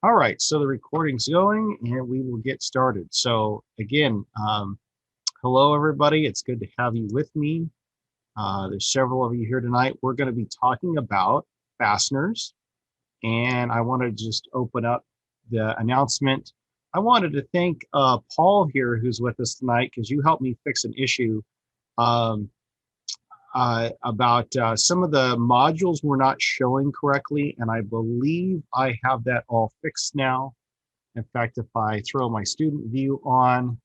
All right, so the recording's going and we will get started. So again, hello everybody. It's good to have you with me. There's several of you here tonight. We're going to be talking about fasteners, and I want to just open up the announcement. I wanted to thank Paul here, who's with us tonight, because you helped me fix an issue um, about some of the modules were not showing correctly, and I believe I have that all fixed now. In fact, if I throw my student view on,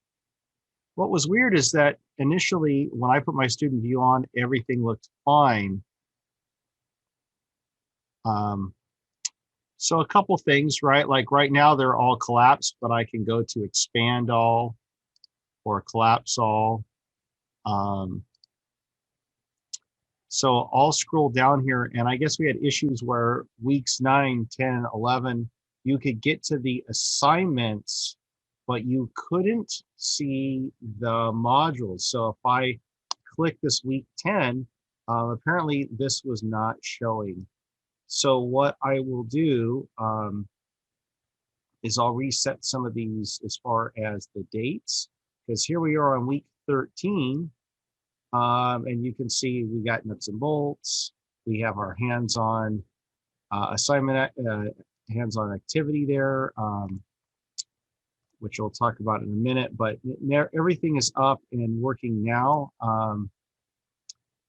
what was weird is that initially when I put my student view on, everything looked fine. Um, so a couple things, right? Like right now they're all collapsed, but I can go to expand all or collapse all. Um, so I'll scroll down here, and I guess we had issues where weeks 9, 10, 11, you could get to the assignments, but you couldn't see the modules. So if I click this week 10, apparently this was not showing. So what I will do is I'll reset some of these as far as the dates, because here we are on week 13. And you can see we got nuts and bolts. We have our hands-on assignment, hands-on activity there, which we'll talk about in a minute. But everything is up and working now.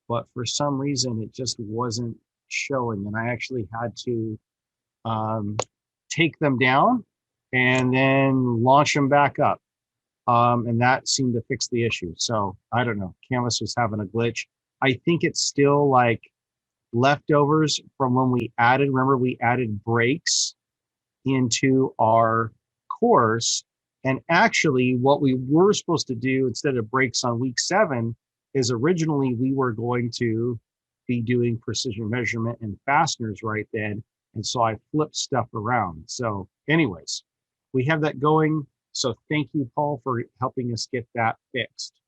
But for some reason, it just wasn't showing. And I actually had to take them down and then launch them back up. And that seemed to fix the issue. So I don't know, Canvas was having a glitch. I think it's still like leftovers from when we added, remember we added brakes into our course. And actually what we were supposed to do instead of brakes on week 7 is originally we were going to be doing precision measurement and fasteners right then. And so I flipped stuff around. So anyways, we have that going. So thank you, Paul, for helping us get that fixed.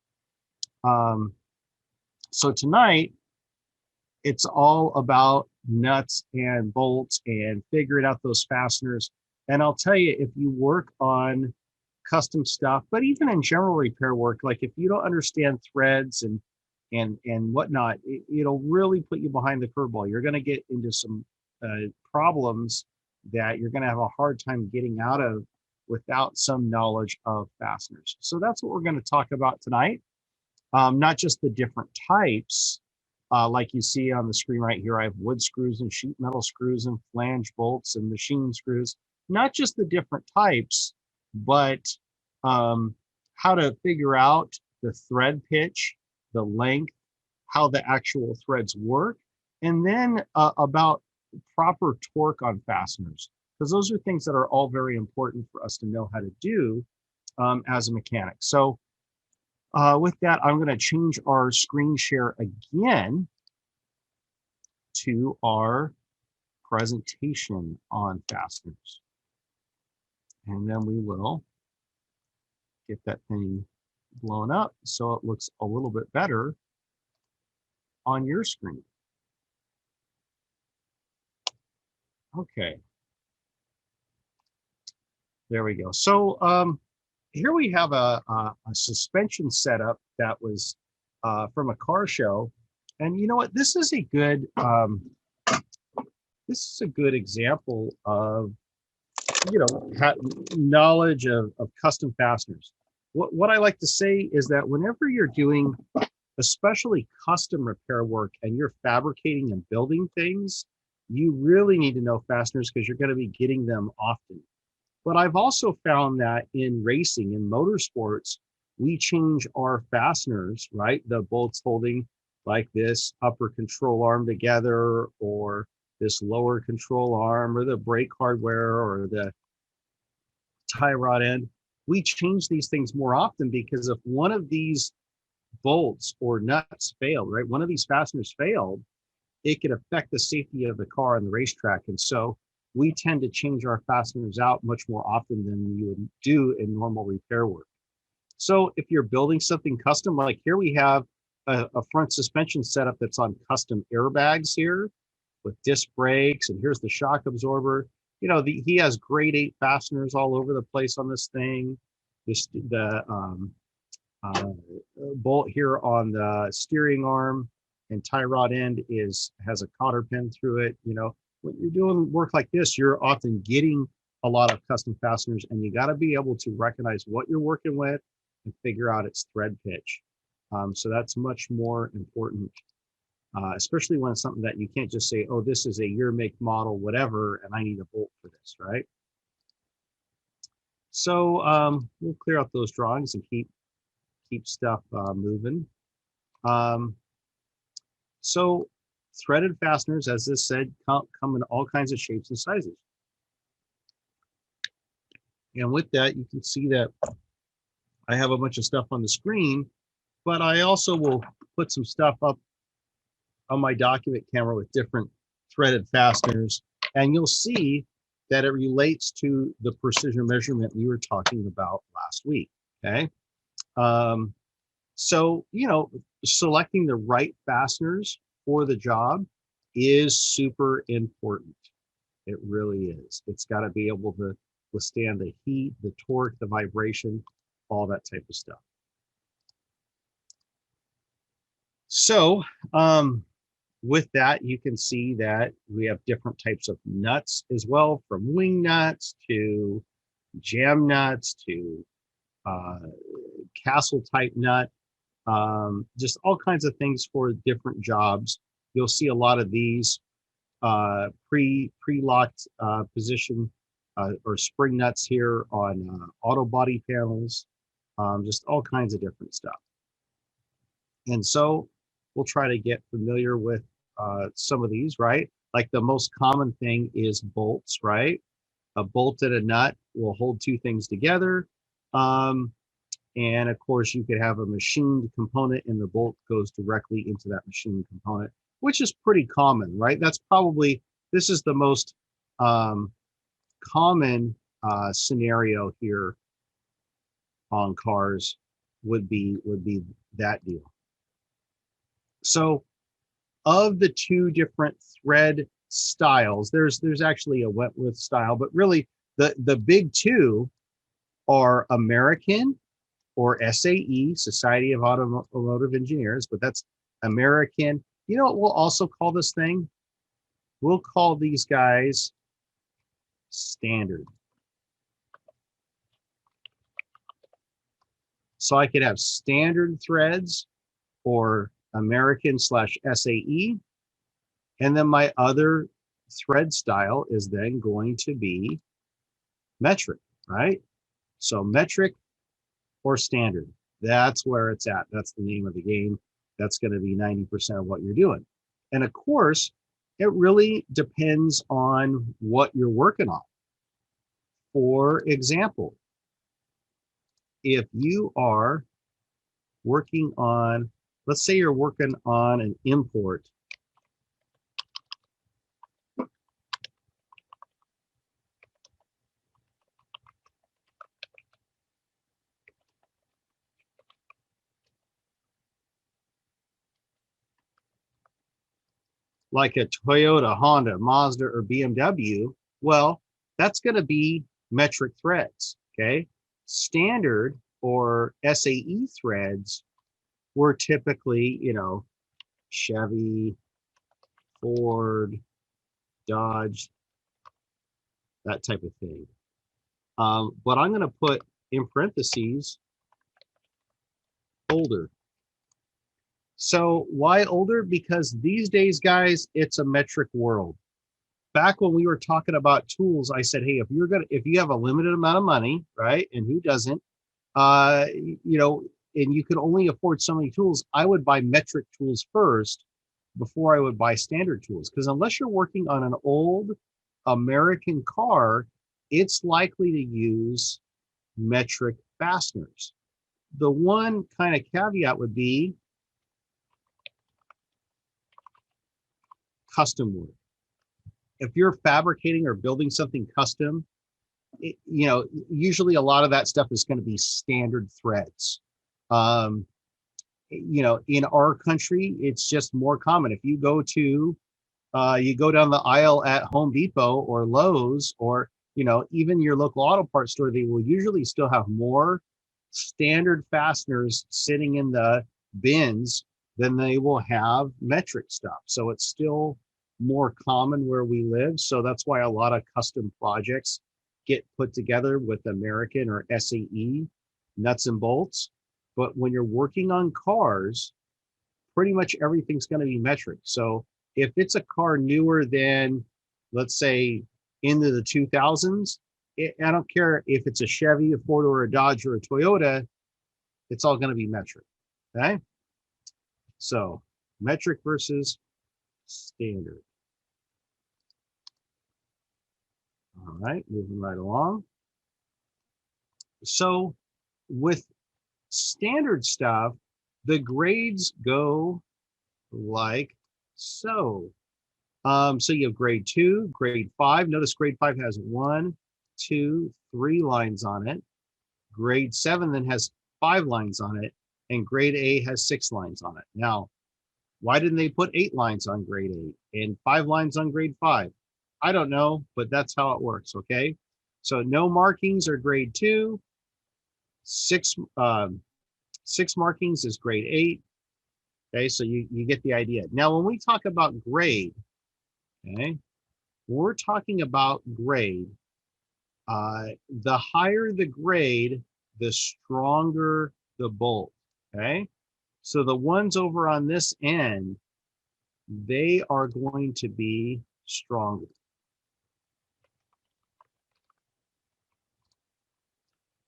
So tonight, it's all about nuts and bolts and figuring out those fasteners. And I'll tell you, if you work on custom stuff, but even in general repair work, like if you don't understand threads and whatnot, it'll really put you behind the curveball. You're going to get into some problems that you're going to have a hard time getting out of without some knowledge of fasteners. So that's what we're going to talk about tonight. Not just the different types, like you see on the screen right here. I have wood screws and sheet metal screws and flange bolts and machine screws. Not just the different types, but how to figure out the thread pitch, the length, how the actual threads work, and then about proper torque on fasteners, because those are things that are all very important for us to know how to do as a mechanic. So with that, I'm going to change our screen share again to our presentation on fasteners. And then we will get that thing blown up so it looks a little bit better on your screen. Okay. There we go. So here we have a suspension setup that was from a car show. And you know what? This is a good example of, you know, knowledge of custom fasteners. What I like to say is that whenever you're doing especially custom repair work and you're fabricating and building things, you really need to know fasteners because you're going to be getting them often. But I've also found that in racing, in motorsports, we change our fasteners, right? The bolts holding like this upper control arm together, or this lower control arm, or the brake hardware, or the tie rod end. We change these things more often because if one of these bolts or nuts failed, right? One of these fasteners failed, it could affect the safety of the car on the racetrack. And so we tend to change our fasteners out much more often than you would do in normal repair work. So if you're building something custom, like here we have a front suspension setup that's on custom airbags here with disc brakes, and here's the shock absorber. you know, he has grade 8 fasteners all over the place on this thing. This the uh, bolt here on the steering arm and tie rod end has a cotter pin through it. You know, when you're doing work like this, you're often getting a lot of custom fasteners, and you got to be able to recognize what you're working with and figure out its thread pitch. So that's much more important, especially when it's something that you can't just say, oh, this is a year, make, model, whatever, and I need a bolt for this, right? So we'll clear out those drawings and keep stuff moving. So threaded fasteners, as this said, come in all kinds of shapes and sizes. And with that, you can see that I have a bunch of stuff on the screen, but I also will put some stuff up on my document camera with different threaded fasteners, and you'll see that it relates to the precision measurement we were talking about last week, okay? So, you know, selecting the right fasteners for the job is super important. It really is. It's got to be able to withstand the heat, the torque, the vibration, all that type of stuff. So, with that, you can see that we have different types of nuts as well, from wing nuts to jam nuts to castle type nut, just all kinds of things for different jobs. You'll see a lot of these pre-locked position or spring nuts here on auto body panels, just all kinds of different stuff. And so we'll try to get familiar with some of these, right? Like the most common thing is bolts, right? A bolt and a nut will hold two things together. And of course, you could have a machined component and the bolt goes directly into that machined component, which is pretty common, right? That's probably, this is the most common scenario here on cars would be that deal. So of the two different thread styles, there's actually a Wentworth style, but really the big two are American, or SAE, Society of Automotive Engineers, but that's American. You know what we'll also call this thing? We'll call these guys standard. So I could have standard threads or American/SAE, and then my other thread style is then going to be metric, right? So metric or standard, that's where it's at. That's the name of the game. That's going to be 90% of what you're doing. And of course, it really depends on what you're working on. For example, if you are working on, let's say you're working on an import, like a Toyota, Honda, Mazda, or BMW, well, that's going to be metric threads, okay? Standard or SAE threads were typically, you know, Chevy, Ford, Dodge, that type of thing. But I'm going to put in parentheses older. So why older? Because these days, guys, it's a metric world. Back when we were talking about tools, I said, hey, if you have a limited amount of money, right, and who doesn't, you know, and you can only afford so many tools, I would buy metric tools first before I would buy standard tools. Because unless you're working on an old American car, it's likely to use metric fasteners. The one kind of caveat would be custom work. If you're fabricating or building something custom, you know, usually a lot of that stuff is going to be standard threads. You know, in our country, it's just more common. If you go to You go down the aisle at Home Depot or Lowe's, or even your local auto parts store, they will usually still have more standard fasteners sitting in the bins than they will have metric stuff. So it's still more common where we live. So that's why a lot of custom projects get put together with American or SAE nuts and bolts. But when you're working on cars, pretty much everything's going to be metric. So if it's a car newer than, let's say, into the 2000s, I don't care if it's a Chevy, a Ford, or a Dodge, or a Toyota, it's all going to be metric. Okay. So metric versus standard. All right, moving right along. So with standard stuff, the grades go like so. So you have grade 2, grade 5. Notice grade 5 has 1, 2, 3 lines on it. Grade 7 then has 5 lines on it, and grade A has 6 lines on it. Now, why didn't they put 8 lines on grade 8 and 5 lines on grade 5? I don't know, but that's how it works, okay? So no markings are grade 2. 6 markings is grade 8. Okay, so you get the idea. Now, when we talk about grade, okay, we're talking about grade. The higher the grade, the stronger the bolt, okay? So the ones over on this end, they are going to be stronger.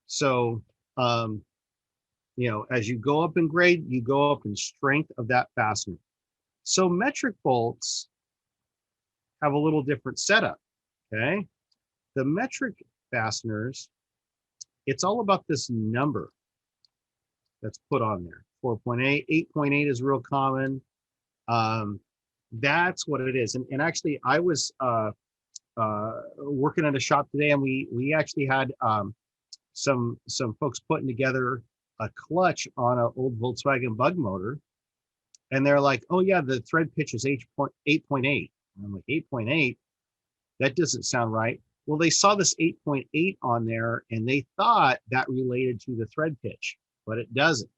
So, as you go up in grade, you go up in strength of that fastener. So metric bolts have a little different setup, okay? The metric fasteners, it's all about this number that's put on there. 4.8, 8.8 is real common. That's what it is. And actually, I was working at a shop today, and we actually had some folks putting together a clutch on an old Volkswagen Bug motor, and they're like, "Oh yeah, the thread pitch is 8.8." I'm like, 8.8? That doesn't sound right. Well, they saw this 8.8 on there, and they thought that related to the thread pitch, but it doesn't.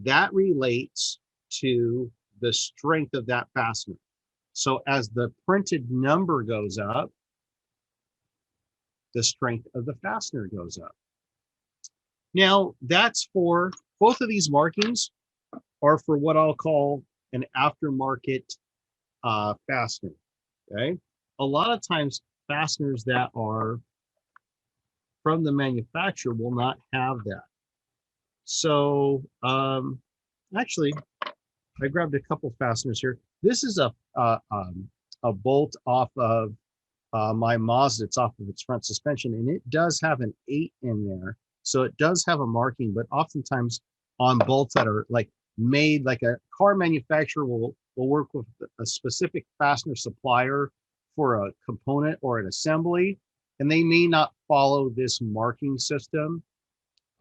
That relates to the strength of that fastener. So as the printed number goes up, the strength of the fastener goes up. Now, that's for both of these markings are for what I'll call an aftermarket fastener. Okay. A lot of times fasteners that are from the manufacturer will not have that. So actually, I grabbed a couple fasteners here. This is a bolt off of my Mazda. It's off of its front suspension, and it does have an 8 in there. So it does have a marking, but oftentimes on bolts that are like made, like a car manufacturer will work with a specific fastener supplier for a component or an assembly, and they may not follow this marking system.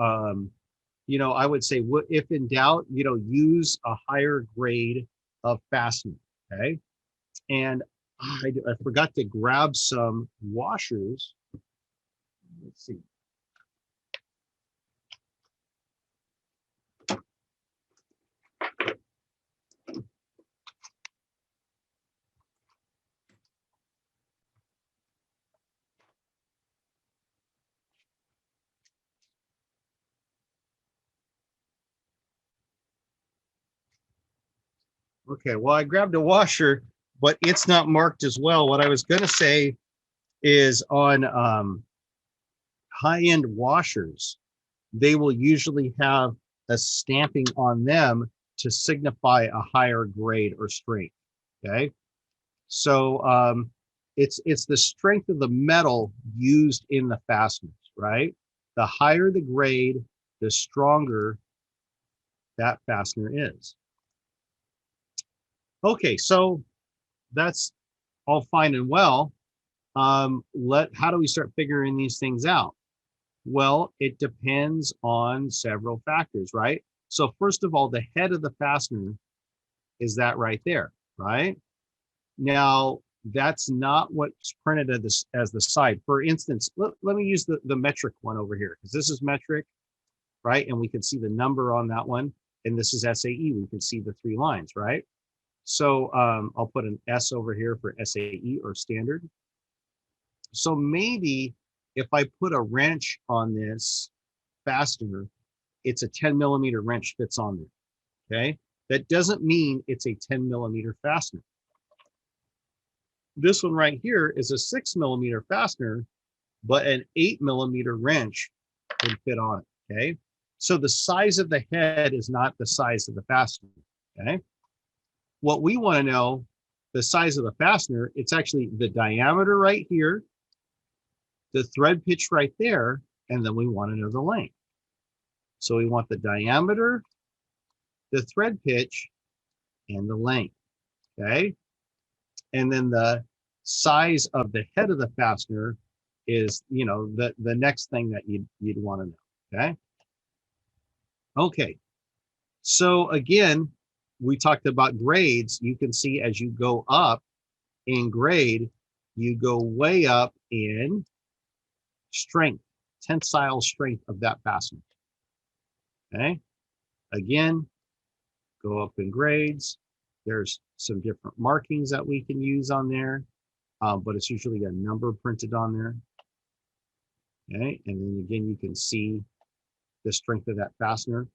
I would say, if in doubt, use a higher grade of fastener, okay? And I forgot to grab some washers. Let's see. Okay, well, I grabbed a washer, but it's not marked as well. What I was going to say is on high-end washers, they will usually have a stamping on them to signify a higher grade or strength. Okay, so it's the strength of the metal used in the fasteners, right? The higher the grade, the stronger that fastener is. Okay, so that's all fine and well. How do we start figuring these things out? Well, it depends on several factors, right? So first of all, the head of the fastener is that right there, right? Now, that's not what's printed as the side. For instance, let me use the metric one over here, because this is metric, right? And we can see the number on that one. And this is SAE. We can see the 3 lines, right? So I'll put an S over here for SAE or standard. So maybe if I put a wrench on this fastener, it's a 10 millimeter wrench fits on there, okay? That doesn't mean it's a 10 millimeter fastener. This one right here is a 6 millimeter fastener, but an 8 millimeter wrench can fit on it, okay? So the size of the head is not the size of the fastener, okay? What we want to know, the size of the fastener, it's actually the diameter right here, the thread pitch right there, and then we want to know the length. So we want the diameter, the thread pitch, and the length, okay? And then the size of the head of the fastener is, you know, the next thing that you'd want to know, okay? Okay, so again, we talked about grades. You can see as you go up in grade, you go way up in strength, tensile strength of that fastener, okay? Again, go up in grades. There's some different markings that we can use on there, but it's usually a number printed on there, okay? And then again, you can see the strength of that fastener.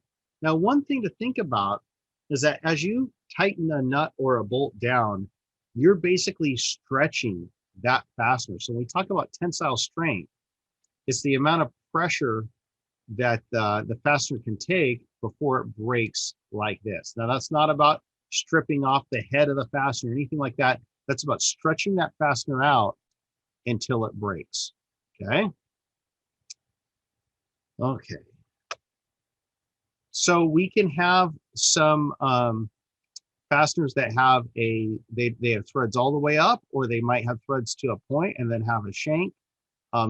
Now, one thing to think about is that as you tighten a nut or a bolt down, you're basically stretching that fastener. So when we talk about tensile strain, it's the amount of pressure that the fastener can take before it breaks like this. Now, that's not about stripping off the head of the fastener or anything like that. That's about stretching that fastener out until it breaks, okay? Okay. So we can have some fasteners that have they have threads all the way up, or they might have threads to a point and then have a shank.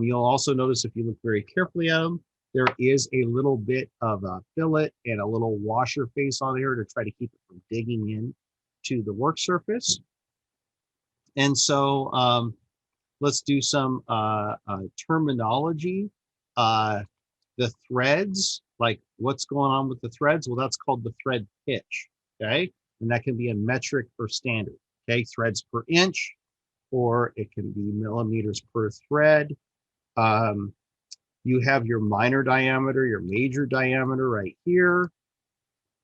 You'll also notice, if you look very carefully at them, there is a little bit of a fillet and a little washer face on here to try to keep it from digging in to the work surface. And so let's do some terminology. The threads, like what's going on with the threads? Well, that's called the thread pitch, okay? And that can be a metric or standard, okay? Threads per inch, or it can be millimeters per thread. You have your minor diameter, your major diameter right here,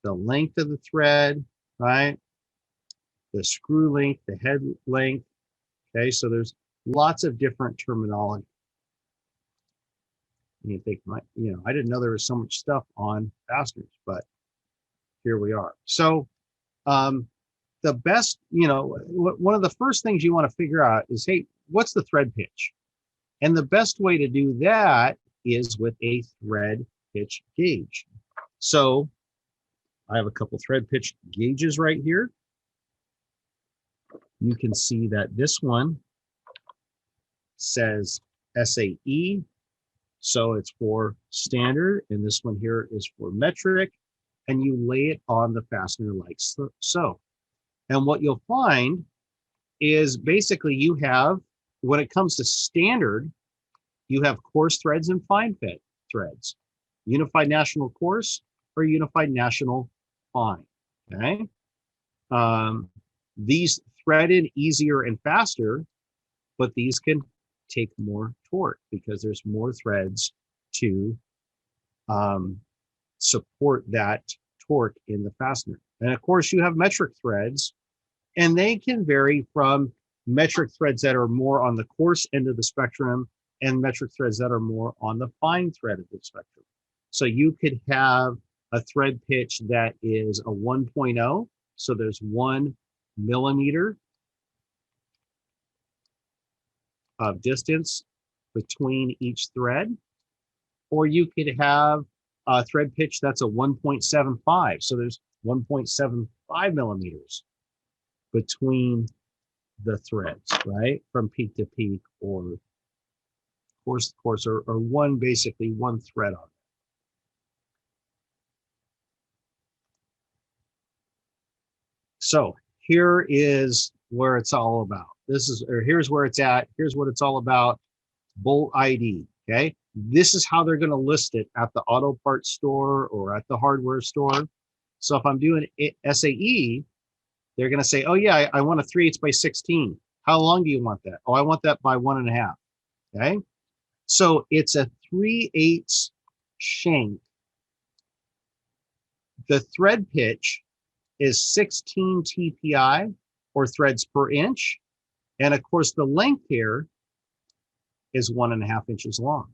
the length of the thread, right? The screw length, the head length, okay? So there's lots of different terminology. And you think, you know, I didn't know there was so much stuff on fasteners, but here we are. So the best, you know, one of the first things you want to figure out is, hey, what's the thread pitch? And the best way to do that is with a thread pitch gauge. So I have a couple thread pitch gauges right here. You can see that this one says SAE. So it's for standard, and this one here is for metric, and you lay it on the fastener like so. And what you'll find is basically you have, when it comes to standard, you have coarse threads and fine threads, unified national coarse or unified national fine, okay? These thread in easier and faster, but these can take more torque because there's more threads to support that torque in the fastener. And of course, you have metric threads, and they can vary from metric threads that are more on the coarse end of the spectrum and metric threads that are more on the fine thread of the spectrum. So you could have a thread pitch that is a 1.0, so there's 1 millimeter of distance between each thread, or you could have a thread pitch that's a 1.75, so there's 1.75 millimeters between the threads, right, from peak to peak, or coarse to coarse, or basically one thread on it. So here is where it's all about. This is, or here's where it's at. Here's what it's all about. Bolt ID. Okay. This is how they're going to list it at the auto parts store or at the hardware store. So if I'm doing SAE, they're going to say, oh yeah, I want a 3/8 by 16. How long do you want that? Oh, I want that by 1.5. Okay. So it's a 3/8 shank. The thread pitch is 16 TPI or threads per inch. And of course, the length here is 1.5 inches long.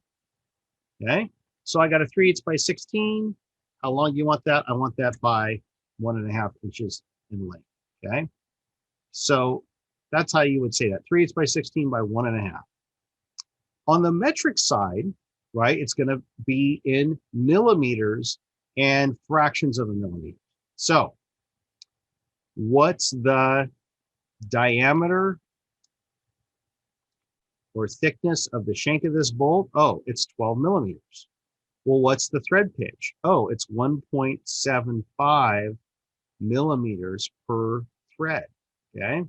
Okay. So I got a 3/8 by 16. How long do you want that? I want that by 1.5 inches in length. Okay. So that's how you would say that, 3/8 by 16 by 1.5. On the metric side, right, it's going to be in millimeters and fractions of a millimeter. So what's the diameter or thickness of the shank of this bolt? Oh, it's 12 millimeters. Well, what's the thread pitch? Oh, it's 1.75 millimeters per thread. Okay.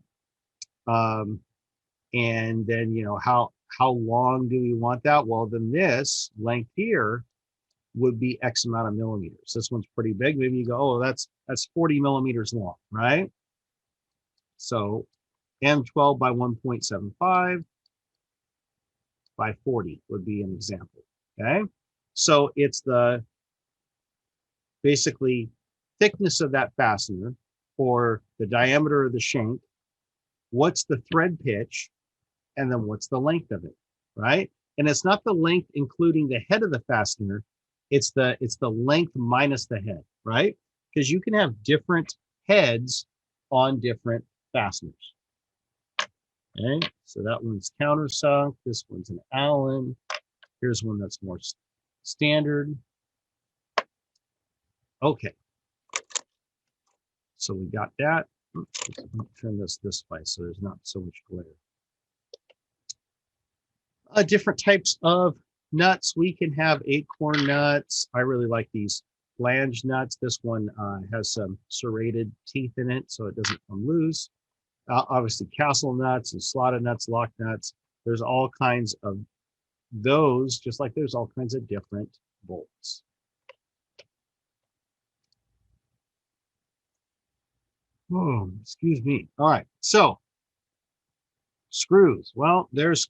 And then, you know, how long do we want that? Well, then this length here would be X amount of millimeters. This one's pretty big. Maybe you go, oh, that's 40 millimeters long, right? So M12 by 1.75 by 40 would be an example. Okay. So it's the basically thickness of that fastener or the diameter of the shank. What's the thread pitch? And then what's the length of it, right? And it's not the length including the head of the fastener. It's the length minus the head, right? Because you can have different heads on different fasteners. Okay, so that one's countersunk. This one's an Allen. Here's one that's more standard. Okay, so we got that. Let's turn this way so there's not so much glare. Different types of nuts. We can have acorn nuts. I really like these flange nuts. This one has some serrated teeth in it, so it doesn't come loose. Obviously, castle nuts and slotted nuts, lock nuts. There's all kinds of those, just like there's all kinds of different bolts. Oh, excuse me. All right, so screws. Well, there's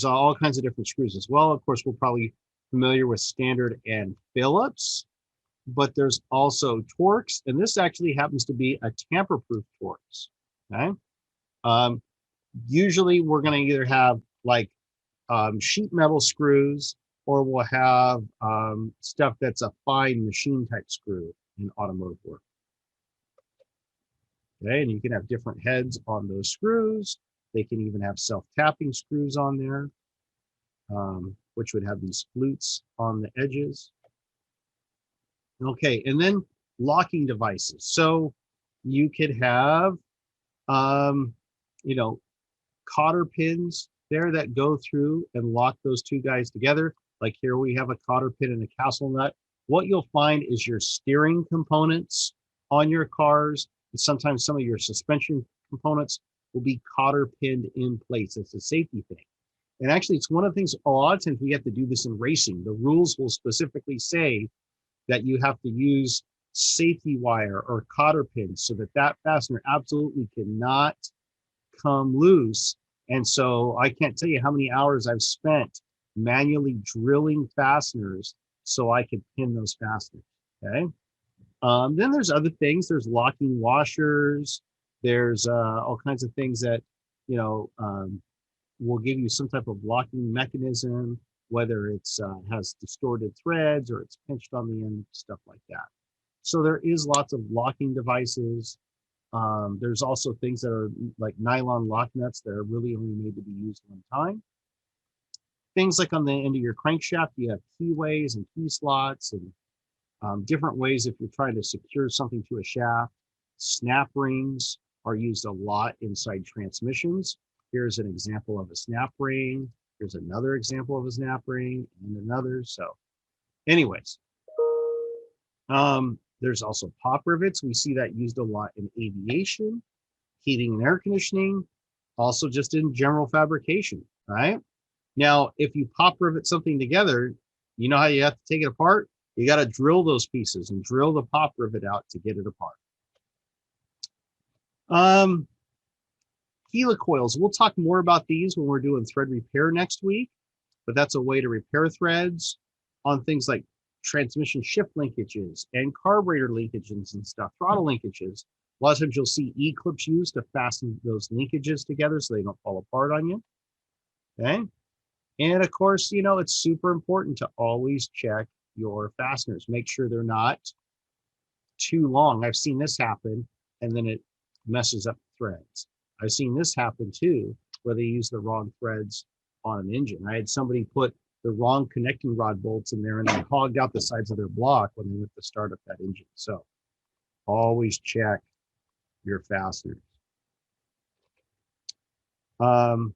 all kinds of different screws as well. Of course, we're probably familiar with standard and Phillips, but there's also Torx, and this actually happens to be a tamper-proof Torx. Okay. Usually we're going to either have like sheet metal screws, or we'll have stuff that's a fine machine type screw in automotive work. Okay, and you can have different heads on those screws. They can even have self-tapping screws on there, which would have these flutes on the edges. Okay, and then locking devices. So you could have, you know, cotter pins there that go through and lock those two guys together. Like here we have a cotter pin and a castle nut. What you'll find is your steering components on your cars, and sometimes some of your suspension components will be cotter pinned in place. It's a safety thing. And actually, it's one of the things, a lot of times we have to do this in racing. The rules will specifically say that you have to use safety wire or cotter pins so that that fastener absolutely cannot come loose. And so I can't tell you how many hours I've spent manually drilling fasteners so I could pin those fasteners. Okay. Then there's other things. There's locking washers. There's all kinds of things that, you know, will give you some type of locking mechanism, whether it's has distorted threads or it's pinched on the end, stuff like that. So there is lots of locking devices. There's also things that are like nylon lock nuts that are really only made to be used one time. Things like on the end of your crankshaft, you have keyways and key slots and different ways if you're trying to secure something to a shaft. Snap rings are used a lot inside transmissions. Here's an example of a snap ring. Here's another example of a snap ring and another. So anyways, there's also pop rivets. We see that used a lot in aviation. heating and air conditioning, also just in general fabrication, right? Now, if you pop rivet something together, you know how you have to take it apart? You got to drill those pieces and drill the pop rivet out to get it apart. Helicoils, we'll talk more about these when we're doing thread repair next week, but that's a way to repair threads on things like transmission shift linkages and carburetor linkages and stuff, throttle linkages. A lot of times you'll see E-clips used to fasten those linkages together so they don't fall apart on you, okay? And of course, you know, it's super important to always check your fasteners. Make sure they're not too long. I've seen this happen, and then it messes up threads. I've seen this happen too, where they use the wrong threads on an engine. I had somebody put the wrong connecting rod bolts in there, and they hogged out the sides of their block when they went to start up that engine. So always check your fasteners. And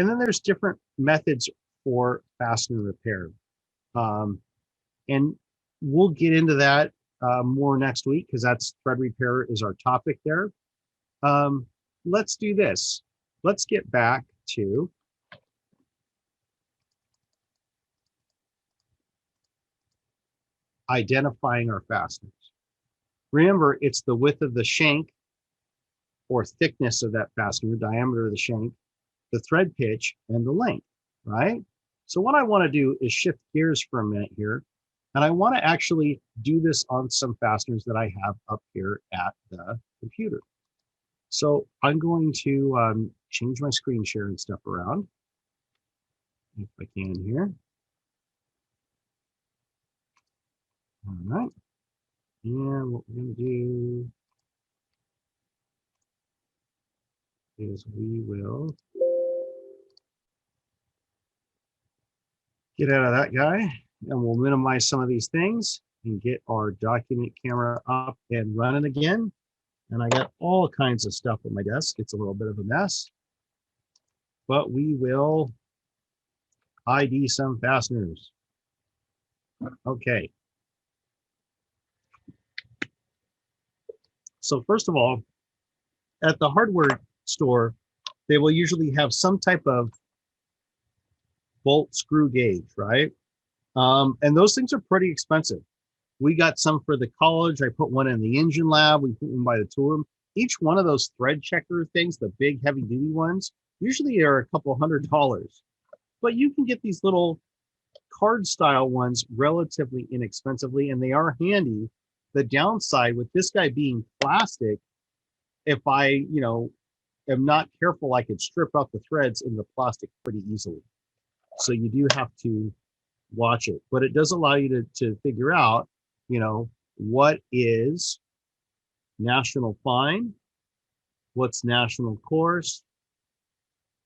then there's different methods for fastener repair. And we'll get into that more next week because that's thread repair is our topic there. Let's do this. Let's get back to identifying our fasteners. Remember, it's the width of the shank or thickness of that fastener, diameter of the shank, the thread pitch, and the length, right? So what I want to do is shift gears for a minute here, and I want to actually do this on some fasteners that I have up here at the computer. So I'm going to change my screen share and stuff around, if I can here. All right. And what we're going to do is we will get out of that guy, and we'll minimize some of these things and get our document camera up and running again. And I got all kinds of stuff on my desk. It's a little bit of a mess, but we will ID some fasteners. Okay. So first of all, at the hardware store, they will usually have some type of bolt screw gauge, right? And those things are pretty expensive. We got some for the college. I put one in the engine lab. We put one by the tool room. Each one of those thread checker things, the big heavy duty ones, usually are a couple $100. But you can get these little card style ones relatively inexpensively, and they are handy. The downside with this guy being plastic, if I, you know, am not careful, I could strip out the threads in the plastic pretty easily. So you do have to watch it, but it does allow you to figure out, you know, what is national fine, what's national coarse,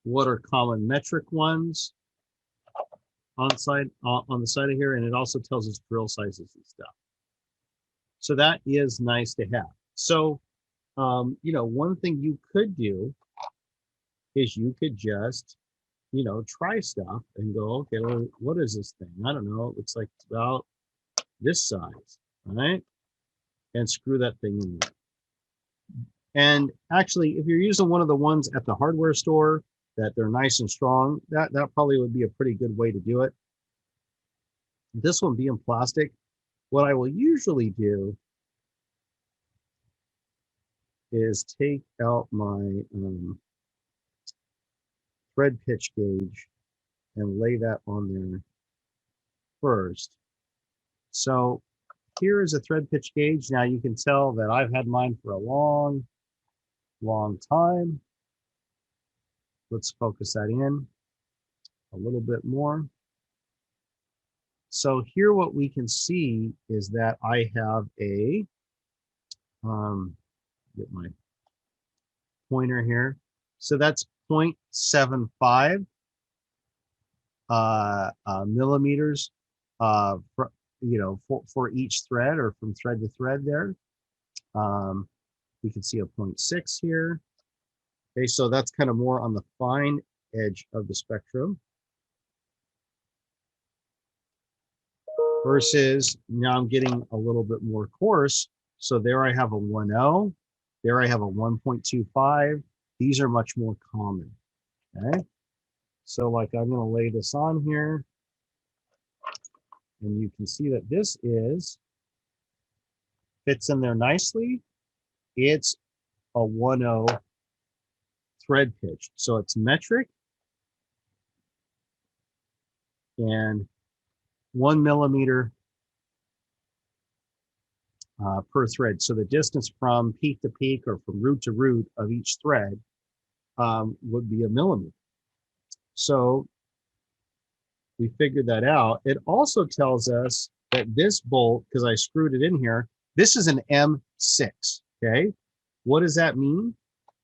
what are common metric ones on the side of here, and it also tells us drill sizes and stuff. So that is nice to have. So, you know, one thing you could do is you could just, you know, try stuff and go, okay, well, what is this thing? I don't know. It looks like it's about this size, right? And screw that thing in there. And actually, if you're using one of the ones at the hardware store that they're nice and strong, that probably would be a pretty good way to do it. This one being plastic, what I will usually do is take out my thread pitch gauge and lay that on there first. So here is a thread pitch gauge. Now you can tell that I've had mine for a long time. Let's focus that in a little bit more. So here what we can see is that I have a, get my pointer here. So that's 0.75 millimeters for, you know, for each thread or from thread to thread there. We can see a 0.6 here. Okay, so that's kind of more on the fine edge of the spectrum. Versus now I'm getting a little bit more coarse. So there I have a 1.0. There I have a 1.25. These are much more common. Okay. So like I'm going to lay this on here, and you can see that this fits in there nicely. It's a 1.0 thread pitch. So it's metric and 1 millimeter per thread. So the distance from peak to peak or from root to root of each thread would be a millimeter. So we figured that out. It also tells us that this bolt, because I screwed it in here, this is an M6, okay? What does that mean?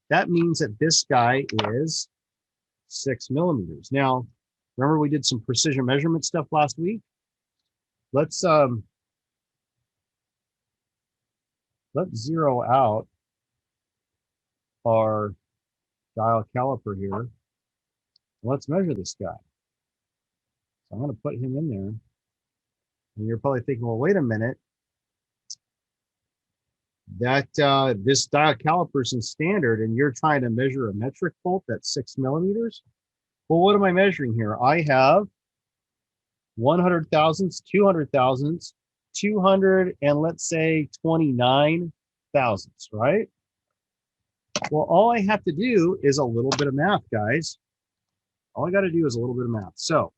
That means that this guy is 6 millimeters. Now, remember we did some precision measurement stuff last week? Let's zero out our dial caliper here. Let's measure this guy. So I'm going to put him in there. And you're probably thinking, well, wait a minute. That this dial caliper is in standard, and you're trying to measure a metric bolt that's 6 millimeters. Well, what am I measuring here? I have 100 thousandths, 200 thousandths, 200, and let's say 29 thousandths, right? Well, all I have to do is a little bit of math, guys. All I got to do is a little bit of math. So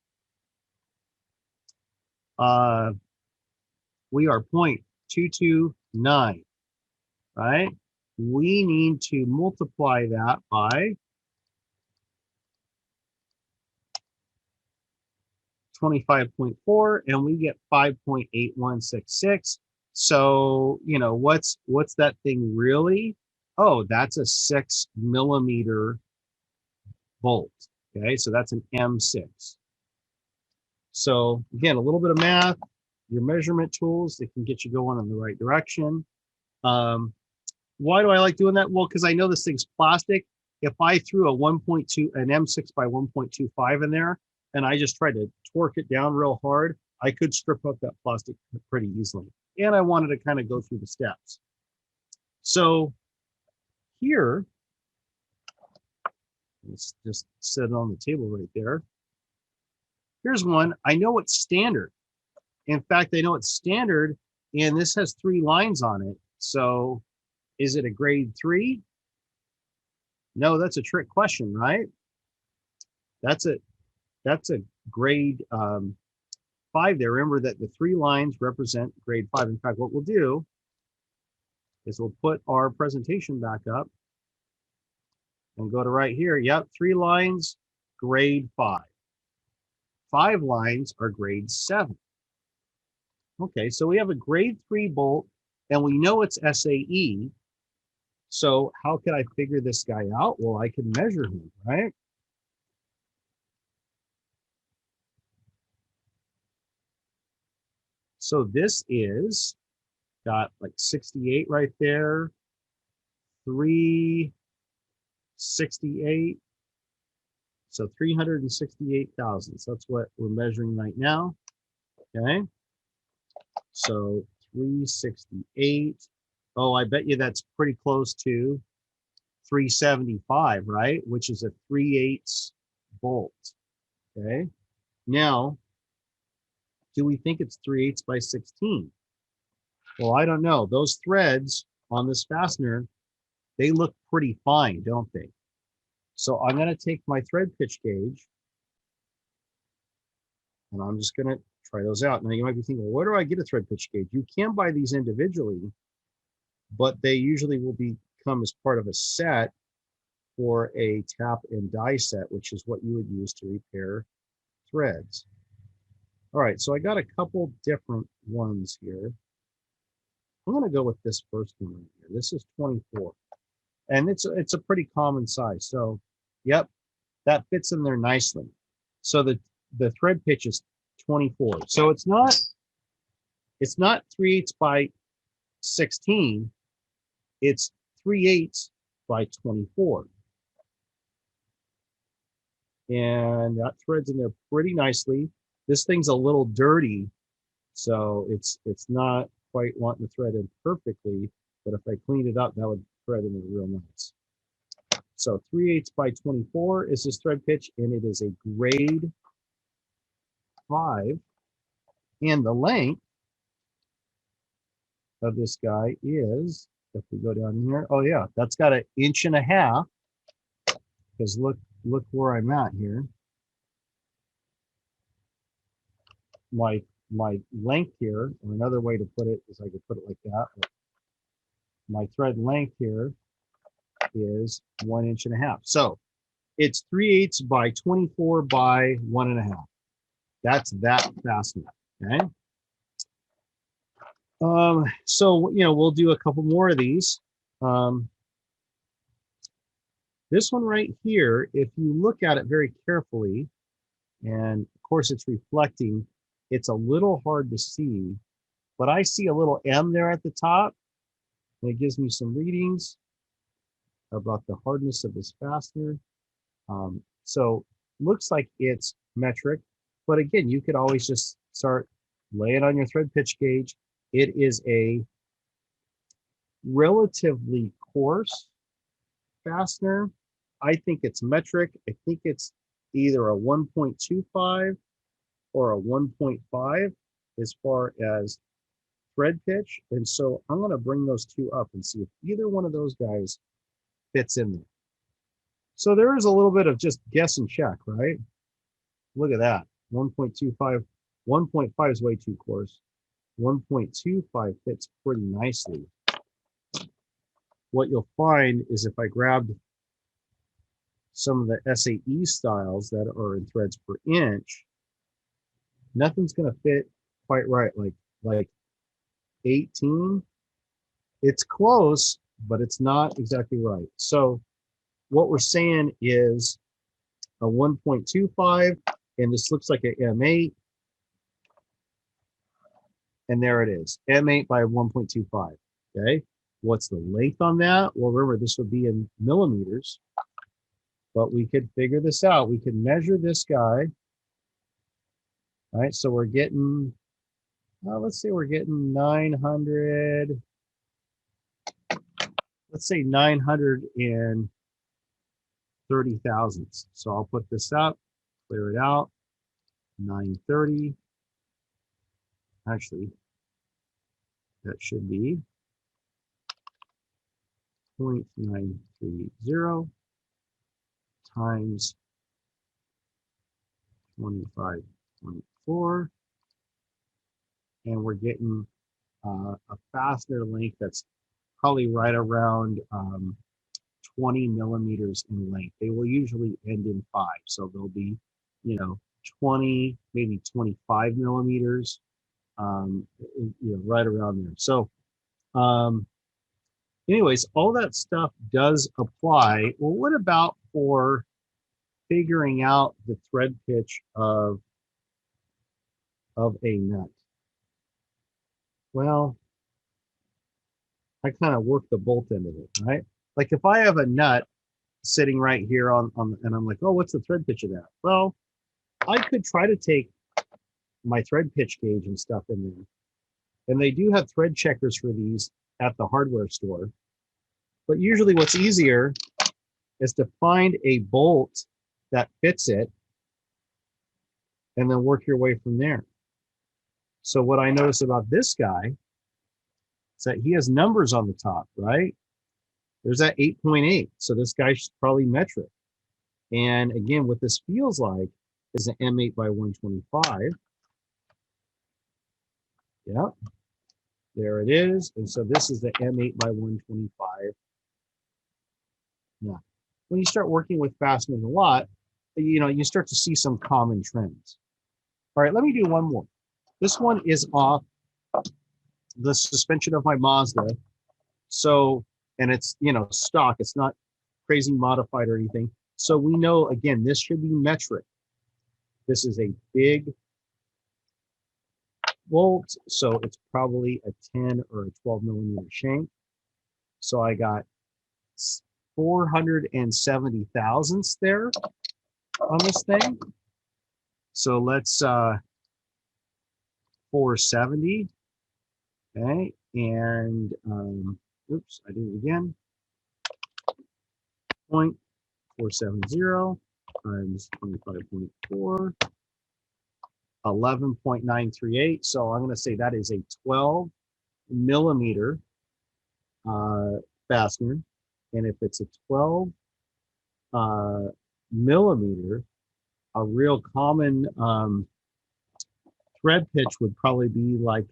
we are 0.229, right? We need to multiply that by 25.4, and we get 5.8166. So, you know, what's that thing really? Oh, that's a 6 millimeter bolt. Okay, so that's an M6. So again, a little bit of math, your measurement tools that can get you going in the right direction. Why do I like doing that? Well, because I know this thing's plastic. If I threw a 1.2, an M6 by 1.25 in there, and I just tried to torque it down real hard, I could strip up that plastic pretty easily. And I wanted to kind of go through the steps. So here, let's just set it on the table right there. Here's one. I know it's standard. In fact, I know it's standard, and this has 3 lines on it. So is it a grade 3? No, that's a trick question, right? That's a grade 5 there. Remember that the 3 lines represent grade 5. In fact, what we'll do is we'll put our presentation back up and go to right here. Yep, 3 lines, grade 5. 5 lines are grade 7. Okay, so we have a grade 3 bolt, and we know it's SAE. So how can I figure this guy out? Well, I can measure him, right? So this is got like 68 right there, 368. So 368 thousandths. That's what we're measuring right now. Okay. So 368. Oh, I bet you that's pretty close to 375, right? Which is a 3/8 bolt. Okay. Now, do we think it's 3/8 by 16? Well, I don't know. Those threads on this fastener, they look pretty fine, don't they? So I'm going to take my thread pitch gauge, and I'm just going to try those out. Now you might be thinking, well, where do I get a thread pitch gauge? You can buy these individually, but they usually will become as part of a set for a tap and die set, which is what you would use to repair threads. All right, so I got a couple different ones here. I'm going to go with this first one right here. This is 24. And it's a pretty common size. So, yep, that fits in there nicely. So the thread pitch is 24. So it's not 3/8 by 16. It's 3/8 by 24. And that threads in there pretty nicely. This thing's a little dirty, so it's not quite wanting to thread in perfectly. But if I cleaned it up, that would threading it real nice. So 3/8 by 24 is this thread pitch, and it is a grade 5. And the length of this guy is, if we go down here, oh yeah, that's got 1.5 inches, because look where I'm at here. My length here, or another way to put it is I could put it like that. My thread length here is 1.5 inches. So it's 3/8 by 24 by 1.5. That's that fastener. Okay. So we'll do a couple more of these. This one right here, if you look at it very carefully, and of course it's reflecting, it's a little hard to see, but I see a little M there at the top, and it gives me some readings about the hardness of this fastener. So looks like it's metric, but again, you could always just start, lay it on your thread pitch gauge. It is a relatively coarse fastener. I think it's metric. I think it's either a 1.25 or a 1.5 as far as thread pitch. And so I'm going to bring those two up and see if either one of those guys fits in there. So there is a little bit of just guess and check, right? Look at that. 1.25, 1.5 is way too coarse. 1.25 fits pretty nicely. What you'll find is if I grabbed some of the SAE styles that are in threads per inch, nothing's going to fit quite right. Like 18, it's close, but it's not exactly right. So what we're saying is a 1.25, and this looks like an M8, and there it is, M8 by 1.25. Okay, what's the length on that? Well, remember, this would be in millimeters, but we could figure this out. We could measure this guy. All right, so we're getting, let's say we're getting 900, let's say 930 thousandths. So I'll put this up, clear it out, 930. Actually, that should be 0.930 times 25.4, and we're getting a fastener length that's probably right around 20 millimeters in length. They will usually end in 5, so they'll be 20, maybe 25 millimeters, right around there. So anyways, all that stuff does apply. Well, what about for figuring out the thread pitch of a nut? Well, I kind of work the bolt end of it, right? Like if I have a nut sitting right here and I'm like, oh, what's the thread pitch of that? Well, I could try to take my thread pitch gauge and stuff in there. And they do have thread checkers for these at the hardware store. But usually what's easier is to find a bolt that fits it and then work your way from there. So what I notice about this guy is that he has numbers on the top, right? There's that 8.8. So this guy's probably metric. And again, what this feels like is an M8 by 125. Yeah, there it is. And so this is the M8 by 125. Now, when you start working with fasteners a lot, you start to see some common trends. All right, let me do one more. This one is off the suspension of my Mazda. So, and it's, stock. It's not crazy modified or anything. So we know, again, this should be metric. This is a big bolt, so it's probably a 10 or a 12 millimeter shank. So I got 470 thousandths there on this thing. So let's 470. Okay, and oops, I did it again. 0.470 times 25.4, 11.938. So I'm going to say that is a 12 millimeter fastener. And if it's a 12 millimeter, a real common thread pitch would probably be like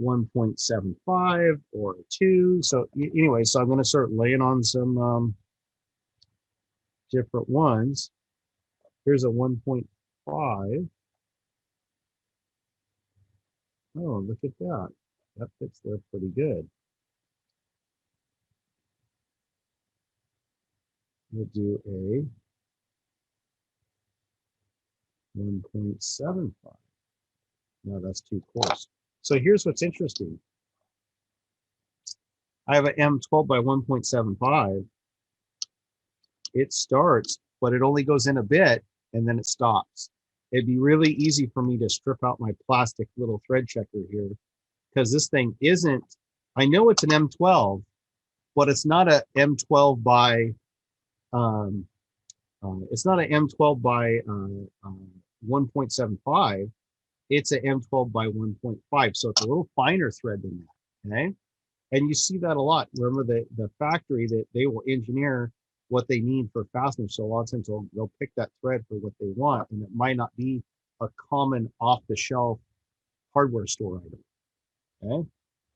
1.75 or 2. So anyway, so I'm going to start laying on some different ones. Here's a 1.5. Oh, look at that. That fits there pretty good. We'll do a 1.75. No, that's too coarse. So here's what's interesting. I have an M12 by 1.75. It starts, but it only goes in a bit and then it stops. It'd be really easy for me to strip out my plastic little thread checker here because this thing isn't, I know it's an M12, but it's not a M12 by, it's not an M12 by 1.75. It's an M12 by 1.5. So it's a little finer thread than that, okay? And you see that a lot. Remember the factory that they will engineer what they need for fasteners. So a lot of times they'll pick that thread for what they want, and it might not be a common off-the-shelf hardware store item, okay?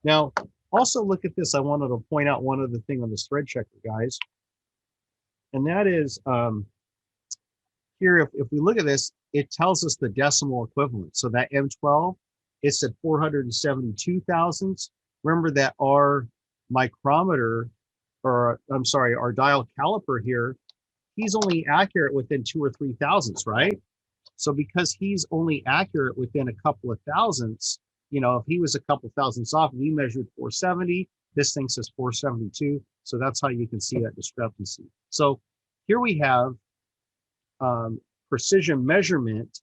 Now, also look at this. I wanted to point out one other thing on this thread checker, guys. And that is, here, if we look at this, it tells us the decimal equivalent. So that M12, it's at 472 thousandths. Remember that our micrometer, or I'm sorry, our dial caliper here, he's only accurate within 2 or 3 thousandths, right? So because he's only accurate within a couple of thousandths, you know, if he was a couple thousandths off, we measured 470, this thing says 472. So that's how you can see that discrepancy. So here we have precision measurement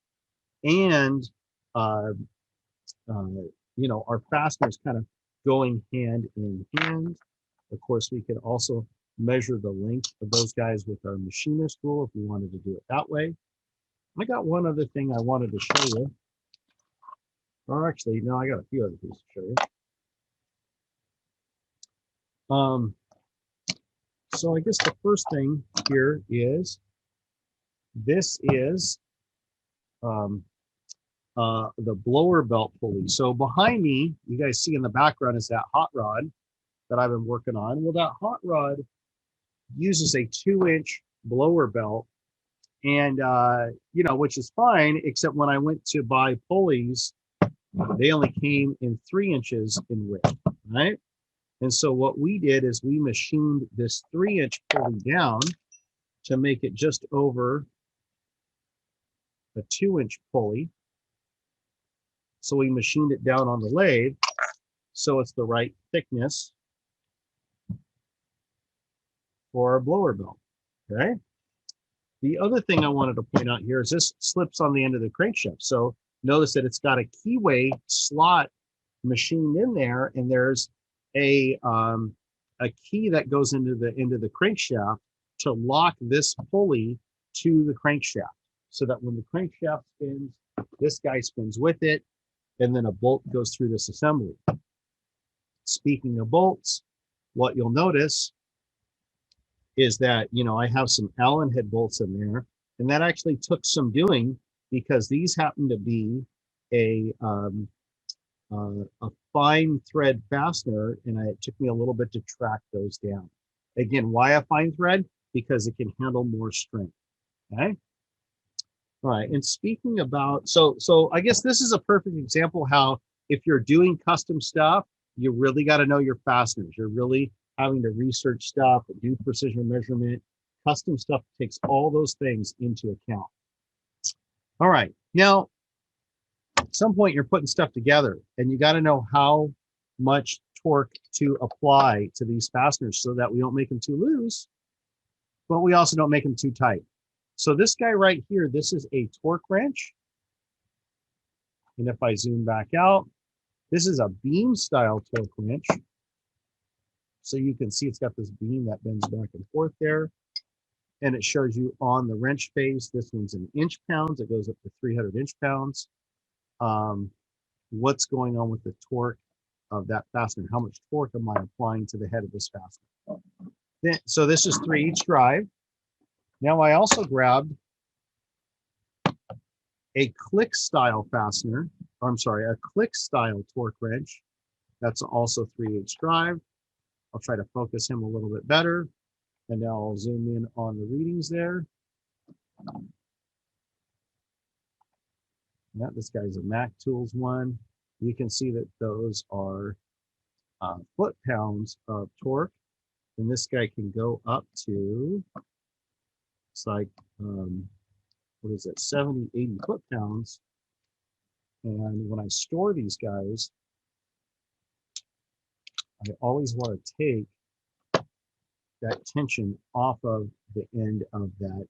and, you know, our fasteners kind of going hand in hand. Of course, we could also measure the length of those guys with our machinist rule if we wanted to do it that way. I got one other thing I wanted to show you. Or actually, no, I got a few other things to show you. So I guess the first thing here is, this is the blower belt pulley. So behind me, you guys see in the background is that hot rod that I've been working on. Well, that hot rod uses a 2-inch blower belt, and you know, which is fine, except when I went to buy pulleys, they only came in 3 inches in width, right? And so what we did is we machined this 3-inch pulley down to make it just over a 2-inch pulley. So we machined it down on the lathe so it's the right thickness for our blower belt, okay? The other thing I wanted to point out here is this slips on the end of the crankshaft. So notice that it's got a keyway slot machined in there, and there's a key that goes into the crankshaft to lock this pulley to the crankshaft, so that when the crankshaft spins, this guy spins with it, and then a bolt goes through this assembly. Speaking of bolts, what you'll notice is that, you know, I have some Allen head bolts in there, and that actually took some doing because these happen to be a fine thread fastener, and it took me a little bit to track those down. Again, why a fine thread? Because it can handle more strength, okay? All right, and speaking about, so I guess this is a perfect example how if you're doing custom stuff, you really got to know your fasteners. You're really having to research stuff, do precision measurement. Custom stuff takes all those things into account. All right, now, at some point you're putting stuff together and you got to know how much torque to apply to these fasteners so that we don't make them too loose, but we also don't make them too tight. So this guy right here, this is a torque wrench. And if I zoom back out, this is a beam style torque wrench. So you can see it's got this beam that bends back and forth there. And it shows you on the wrench face, this one's in inch pounds. It goes up to 300 inch pounds. What's going on with the torque of that fastener? How much torque am I applying to the head of this fastener? So this is 3H drive. Now I also grabbed a click style fastener, or I'm sorry, a click style torque wrench. That's also 3H drive. I'll try to focus him a little bit better. And now I'll zoom in on the readings there. Yeah, this guy's a Mac Tools one. You can see that those are foot-pounds of torque. And this guy can go up to, it's like, what is it, 70, 80 foot-pounds. And when I store these guys, I always want to take that tension off of the end of that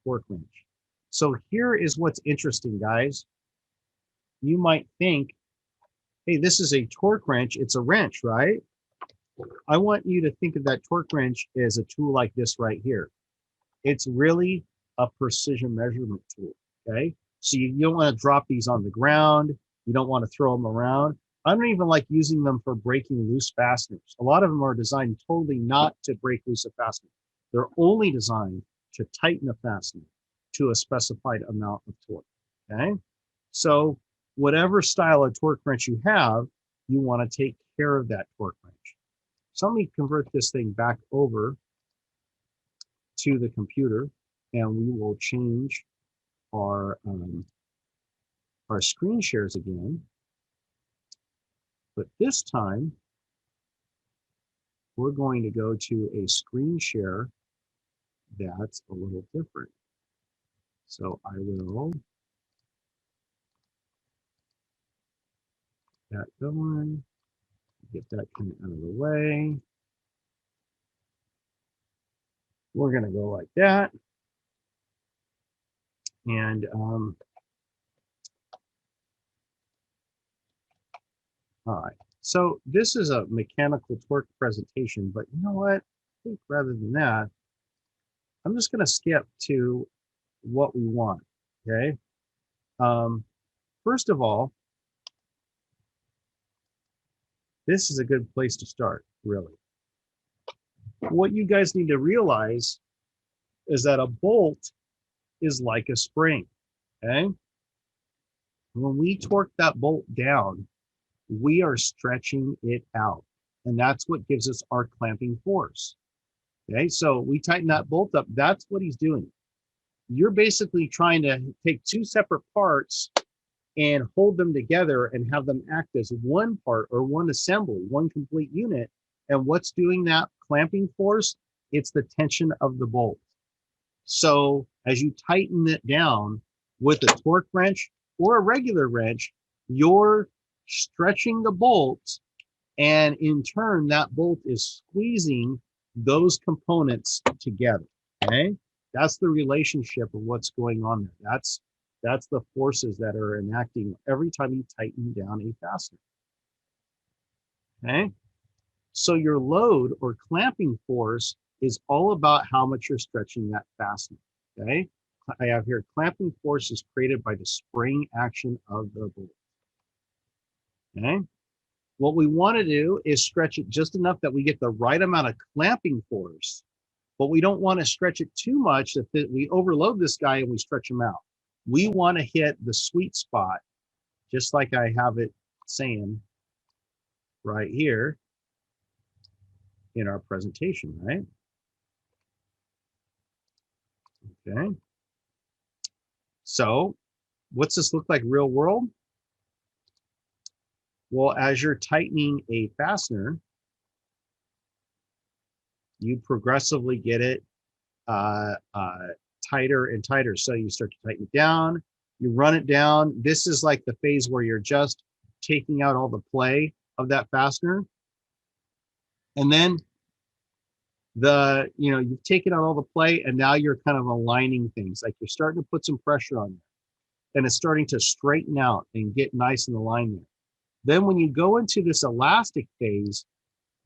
torque wrench. So here is what's interesting, guys. You might think, hey, this is a torque wrench. It's a wrench, right? I want you to think of that torque wrench as a tool like this right here. It's really a precision measurement tool, okay? So you don't want to drop these on the ground. You don't want to throw them around. I don't even like using them for breaking loose fasteners. A lot of them are designed totally not to break loose a fastener. They're only designed to tighten a fastener to a specified amount of torque, okay? So whatever style of torque wrench you have, you want to take care of that torque wrench. So let me convert this thing back over to the computer, and we will change our screen shares again. But this time, we're going to go to a screen share that's a little different. So I will get that going, get that kind of out of the way. We're going to go like that. And all right. So this is a mechanical torque presentation, but you know what? I think rather than that, I'm just going to skip to what we want, okay? First of all, this is a good place to start, really. What you guys need to realize is that a bolt is like a spring, okay? When we torque that bolt down, we are stretching it out, and that's what gives us our clamping force. Okay, so we tighten that bolt up. That's what he's doing. You're basically trying to take two separate parts and hold them together and have them act as one part or one assembly, one complete unit. And what's doing that clamping force? It's the tension of the bolt. So as you tighten it down with a torque wrench or a regular wrench, you're stretching the bolt, and in turn that bolt is squeezing those components together. Okay, that's the relationship of what's going on there. That's the forces that are enacting every time you tighten down a fastener. Okay, so your load or clamping force is all about how much you're stretching that fastener. Okay, I have here clamping force is created by the spring action of the bolt. Okay, what we want to do is stretch it just enough that we get the right amount of clamping force, but we don't want to stretch it too much that we overload this guy and we stretch him out. We want to hit the sweet spot, just like I have it saying right here in our presentation, right? Okay. So what's this look like real world? Well, as you're tightening a fastener, you progressively get it tighter and tighter. So you start to tighten it down, you run it down. This is like the phase where you're just taking out all the play of that fastener. And then you've taken out all the play, and now you're kind of aligning things. Like you're starting to put some pressure on it, and it's starting to straighten out and get nice in alignment. Then when you go into this elastic phase,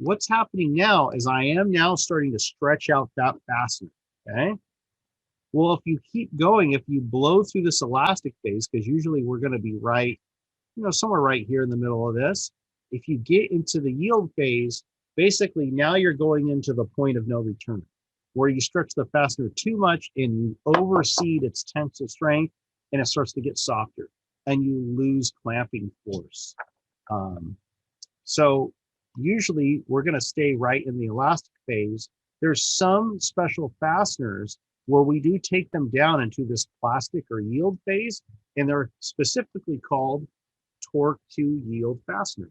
what's happening now is I am now starting to stretch out that fastener, okay? Well, if you keep going, if you blow through this elastic phase, because usually we're going to be right, somewhere right here in the middle of this. If you get into the yield phase, basically now you're going into the point of no return, where you stretch the fastener too much and you overseed its tensile strength, and it starts to get softer, and you lose clamping force. So usually we're going to stay right in the elastic phase. There's some special fasteners where we do take them down into this plastic or yield phase, and they're specifically called torque to yield fasteners.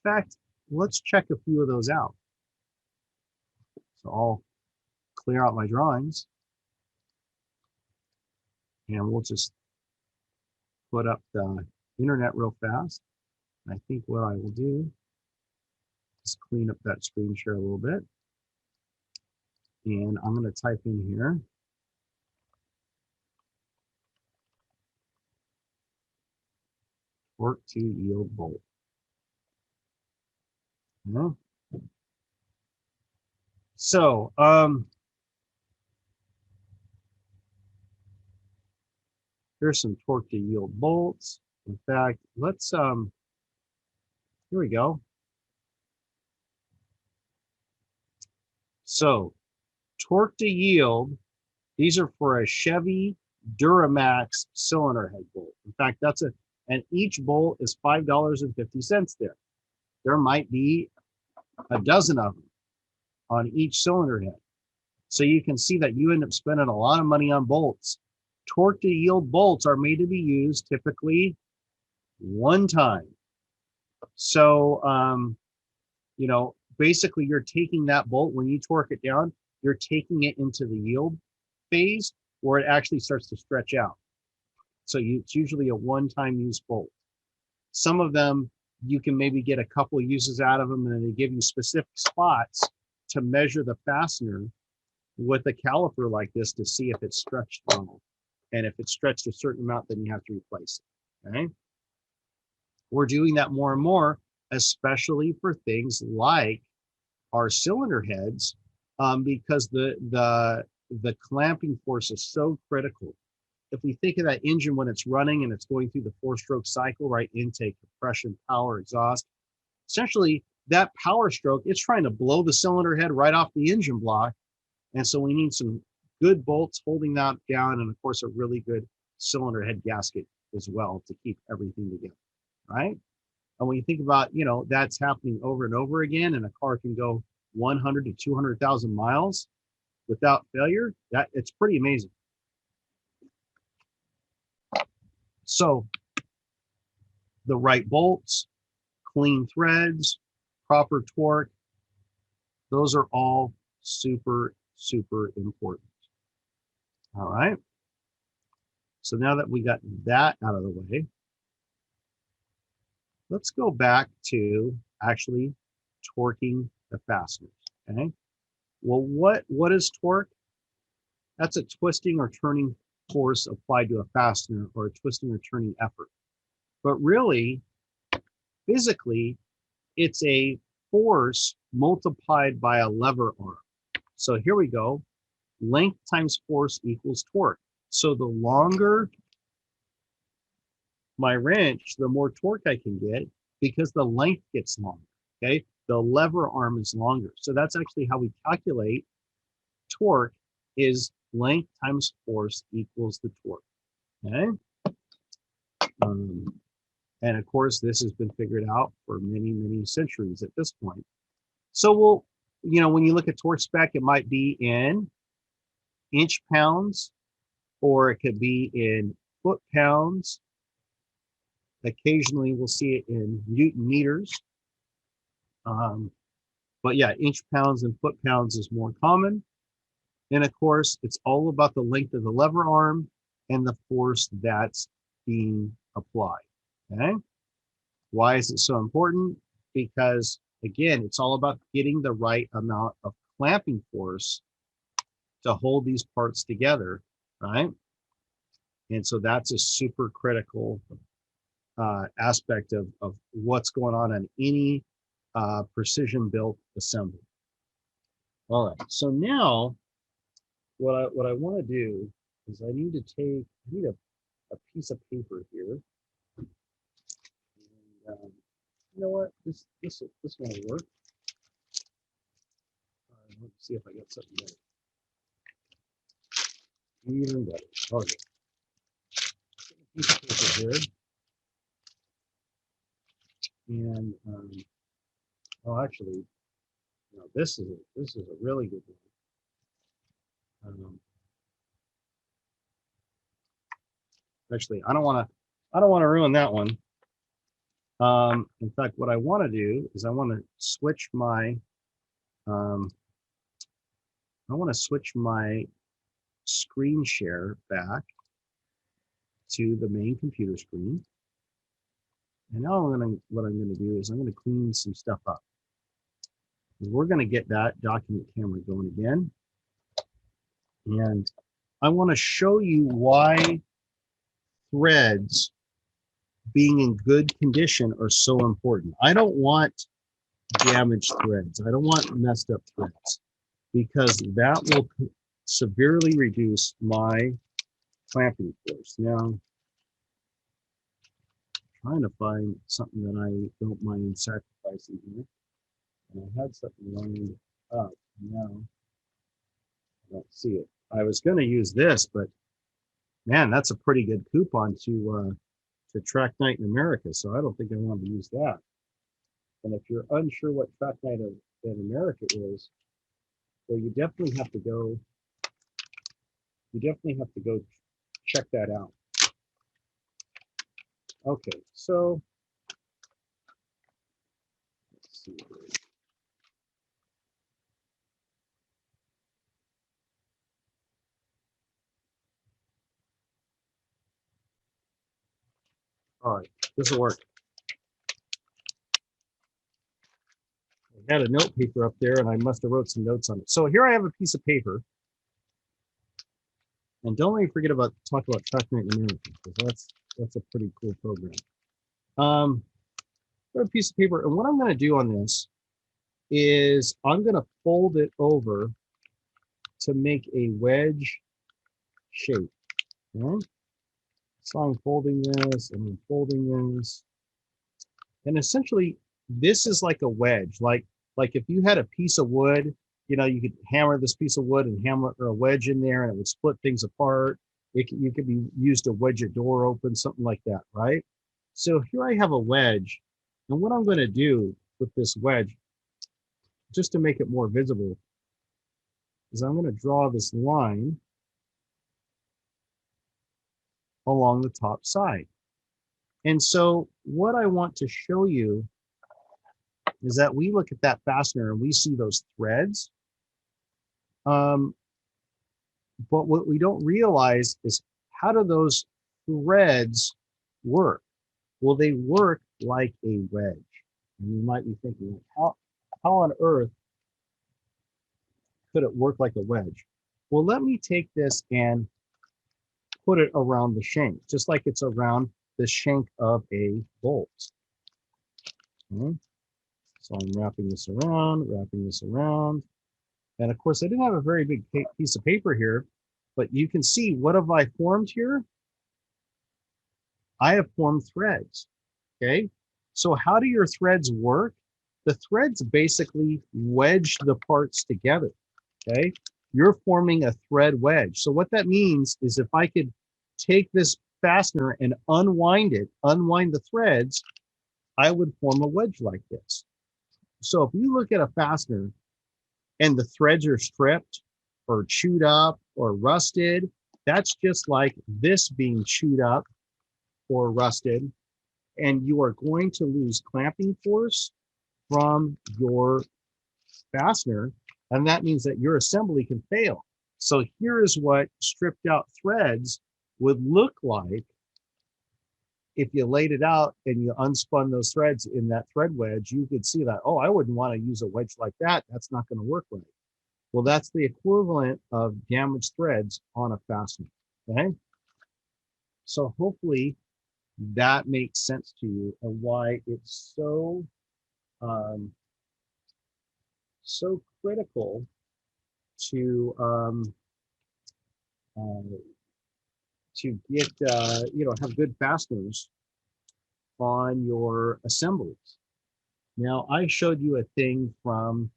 In fact, let's check a few of those out. So I'll clear out my drawings, and we'll just put up the internet real fast. I think what I will do is clean up that screen share a little bit. And I'm going to type in here torque to yield bolt. So, here's some torque to yield bolts. In fact, let's, here we go. So, torque to yield, these are for a Chevy Duramax cylinder head bolt. In fact, and each bolt is $5.50 there. There might be a dozen of them on each cylinder head. So you can see that you end up spending a lot of money on bolts. Torque to yield bolts are made to be used typically one time. So, basically you're taking that bolt, when you torque it down, you're taking it into the yield phase where it actually starts to stretch out. So it's usually a one-time use bolt. Some of them, you can maybe get a couple of uses out of them, and then they give you specific spots to measure the fastener with a caliper like this to see if it's stretched wrong. And if it's stretched a certain amount, then you have to replace it, okay? We're doing that more and more, especially for things like our cylinder heads, because the clamping force is so critical. If we think of that engine when it's running and it's going through the 4-stroke cycle, right? Intake, compression, power, exhaust. Essentially, that power stroke, it's trying to blow the cylinder head right off the engine block. And so we need some good bolts holding that down, and of course, a really good cylinder head gasket as well to keep everything together, right? And when you think about, that's happening over and over again, and a car can go 100 to 200,000 miles without failure, it's pretty amazing. So the right bolts, clean threads, proper torque, those are all super, super important. All right. So now that we got that out of the way, let's go back to actually torquing the fasteners, okay? Well, what is torque? That's a twisting or turning force applied to a fastener, or a twisting or turning effort. But really, physically, it's a force multiplied by a lever arm. So here we go. Length times force equals torque. So the longer my wrench, the more torque I can get, because the length gets longer, okay? The lever arm is longer. So that's actually how we calculate torque, is length times force equals the torque, okay? And of course, this has been figured out for many, many centuries at this point. So when you look at torque spec, it might be in inch pounds, or it could be in foot pounds. Occasionally, we'll see it in Newton meters. But yeah, inch pounds and foot pounds is more common. And of course, it's all about the length of the lever arm and the force that's being applied, okay? Why is it so important? Because, again, it's all about getting the right amount of clamping force to hold these parts together, right? And so that's a super critical aspect of what's going on any precision built assembly. All right, so now what I want to do is I need a piece of paper here. And, you know what? This one will work. Let's see if I got something better. Even better. Okay. Piece of paper here. And oh, actually, no, this is a really good one. Actually, I don't want to ruin that one. In fact, what I want to do is I want to switch my screen share back to the main computer screen. And now what I'm going to do is I'm going to clean some stuff up. We're going to get that document camera going again. And I want to show you why threads being in good condition are so important. I don't want damaged threads. I don't want messed up threads, because that will severely reduce my clamping force. Now, I'm trying to find something that I don't mind sacrificing here. And I had something lined up. Now, I don't see it. I was going to use this, but man, that's a pretty good coupon to Track Night in America. So I don't think I want to use that. And if you're unsure what Track Night in America is, well, you definitely have to go. You definitely have to go check that out. Okay, so let's see. All right, this will work. I had a note paper up there, and I must have wrote some notes on it. So here I have a piece of paper, and don't let me forget about talk about Track Night in America, because that's a pretty cool program. A piece of paper, and what I'm going to do on this is I'm going to fold it over to make a wedge shape. Okay? So I'm folding this and I'm folding this, and essentially this is like a wedge. Like if you had a piece of wood, you know, you could hammer this piece of wood and hammer a wedge in there, and it would split things apart. You could be used to wedge a door open, something like that, right? So here I have a wedge, and what I'm going to do with this wedge, just to make it more visible, is I'm going to draw this line along the top side. And so what I want to show you is that we look at that fastener and we see those threads. But what we don't realize is, how do those threads work? Well, they work like a wedge. And you might be thinking, how on earth could it work like a wedge? Well, let me take this and put it around the shank, just like it's around the shank of a bolt. Okay. So I'm wrapping this around. And of course, I didn't have a very big piece of paper here, but you can see, what have I formed here? I have formed threads. Okay. So how do your threads work? The threads basically wedge the parts together. Okay. You're forming a thread wedge. So what that means is, if I could take this fastener and unwind the threads, I would form a wedge like this. So if you look at a fastener and the threads are stripped or chewed up or rusted, that's just like this being chewed up or rusted, and you are going to lose clamping force from your fastener, and that means that your assembly can fail. So here is what stripped out threads would look like if you laid it out and you unspun those threads in that thread wedge. You could see that, oh, I wouldn't want to use a wedge like that. That's not going to work right. Well, that's the equivalent of damaged threads on a fastener. Okay. So hopefully that makes sense to you, and why it's so so critical to uh, get have good fasteners on your assemblies. Now, I showed you a thing from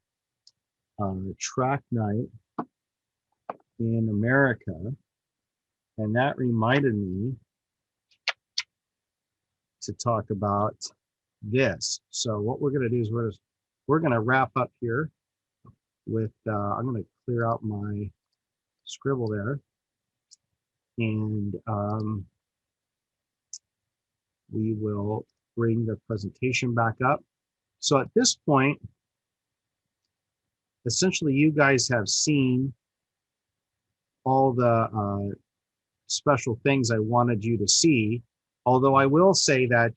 track night in America, and that reminded me to talk about this. So what we're going to do is we're going to wrap up here with I'm going to clear out my scribble there, and we will bring the presentation back up. So at this point, essentially, you guys have seen all the special things I wanted you to see. Although I will say that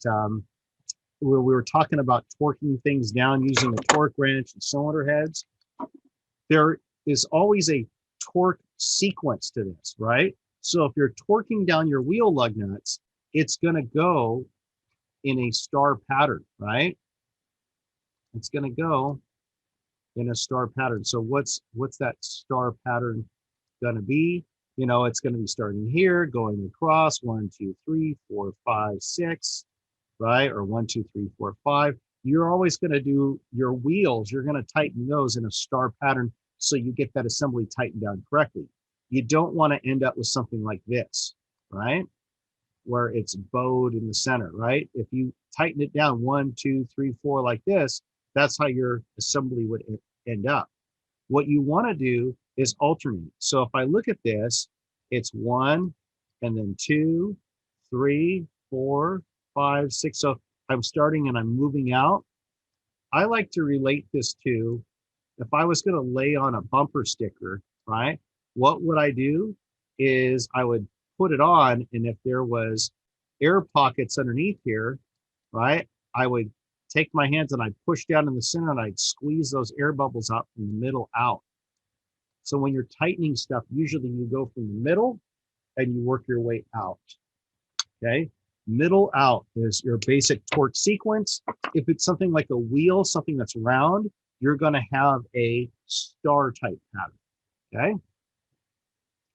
when we were talking about torquing things down using a torque wrench and cylinder heads, there is always a torque sequence to this, right? So if you're torquing down your wheel lug nuts, it's going to go in a star pattern, right? It's going to go in a star pattern. So what's that star pattern going to be? You know, it's going to be starting here, going across 1, 2, 3, 4, 5, 6, right? Or 1, 2, 3, 4, 5. You're always going to do your wheels. You're going to tighten those in a star pattern so you get that assembly tightened down correctly. You don't want to end up with something like this, right? Where it's bowed in the center, right? If you tighten it down 1, 2, 3, 4 like this, that's how your assembly would end up. What you want to do is alternate. So if I look at this, it's 1 and then 2, 3, 4, 5, 6. So I'm starting and I'm moving out. I like to relate this to if I was going to lay on a bumper sticker, right? What would I do is I would put it on, and if there was air pockets underneath here, right, I would take my hands and I'd push down in the center and I'd squeeze those air bubbles out from the middle out. So when you're tightening stuff, usually you go from the middle and you work your way out, okay? Middle out is your basic torque sequence. If it's something like a wheel, something that's round, you're gonna have a star type pattern, okay?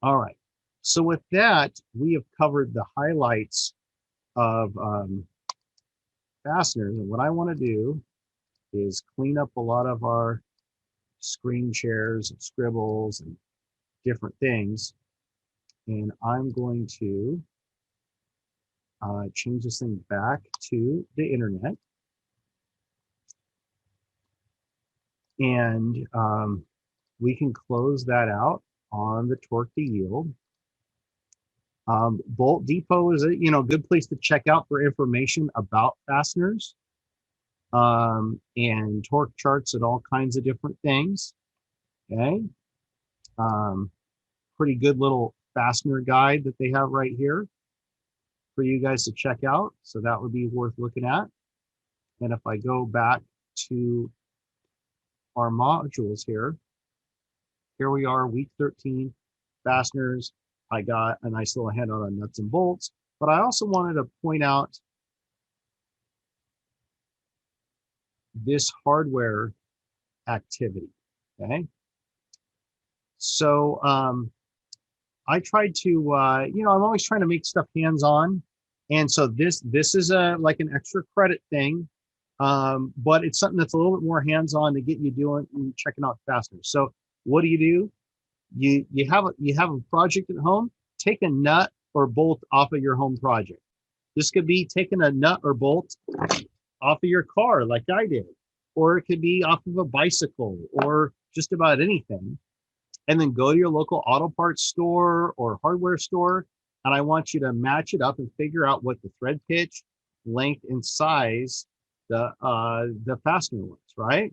All right, so with that, we have covered the highlights of fasteners, and what I wanna do is clean up a lot of our screen shares and scribbles and different things. And I'm going to change this thing back to the internet. And we can close that out on the torque to yield. Bolt Depot is a good place to check out for information about fasteners and torque charts and all kinds of different things. Okay. Pretty good little fastener guide that they have right here for you guys to check out. So that would be worth looking at. And if I go back to our modules here we are, week 13, fasteners. I got a nice little handout on nuts and bolts, but I also wanted to point out this hardware activity, okay? So I tried to, I'm always trying to make stuff hands-on. And so this is like an extra credit thing, but it's something that's a little bit more hands-on to get you doing and checking out fasteners. So what do? You have a project at home, take a nut or bolt off of your home project. This could be taking a nut or bolt off of your car like I did, or it could be off of a bicycle or just about anything. And then go to your local auto parts store or hardware store, and I want you to match it up and figure out what the thread pitch, length, and size the fastener was, right?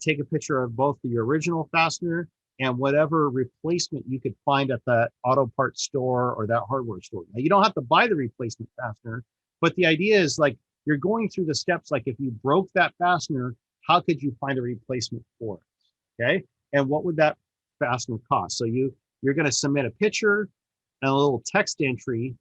Take a picture of both the original fastener and whatever replacement you could find at that auto parts store or that hardware store. Now, you don't have to buy the replacement fastener, but the idea is like you're going through the steps, like if you broke that fastener, how could you find a replacement for it, okay? And what would that fastener cost? So you're going to submit a picture and a little text entry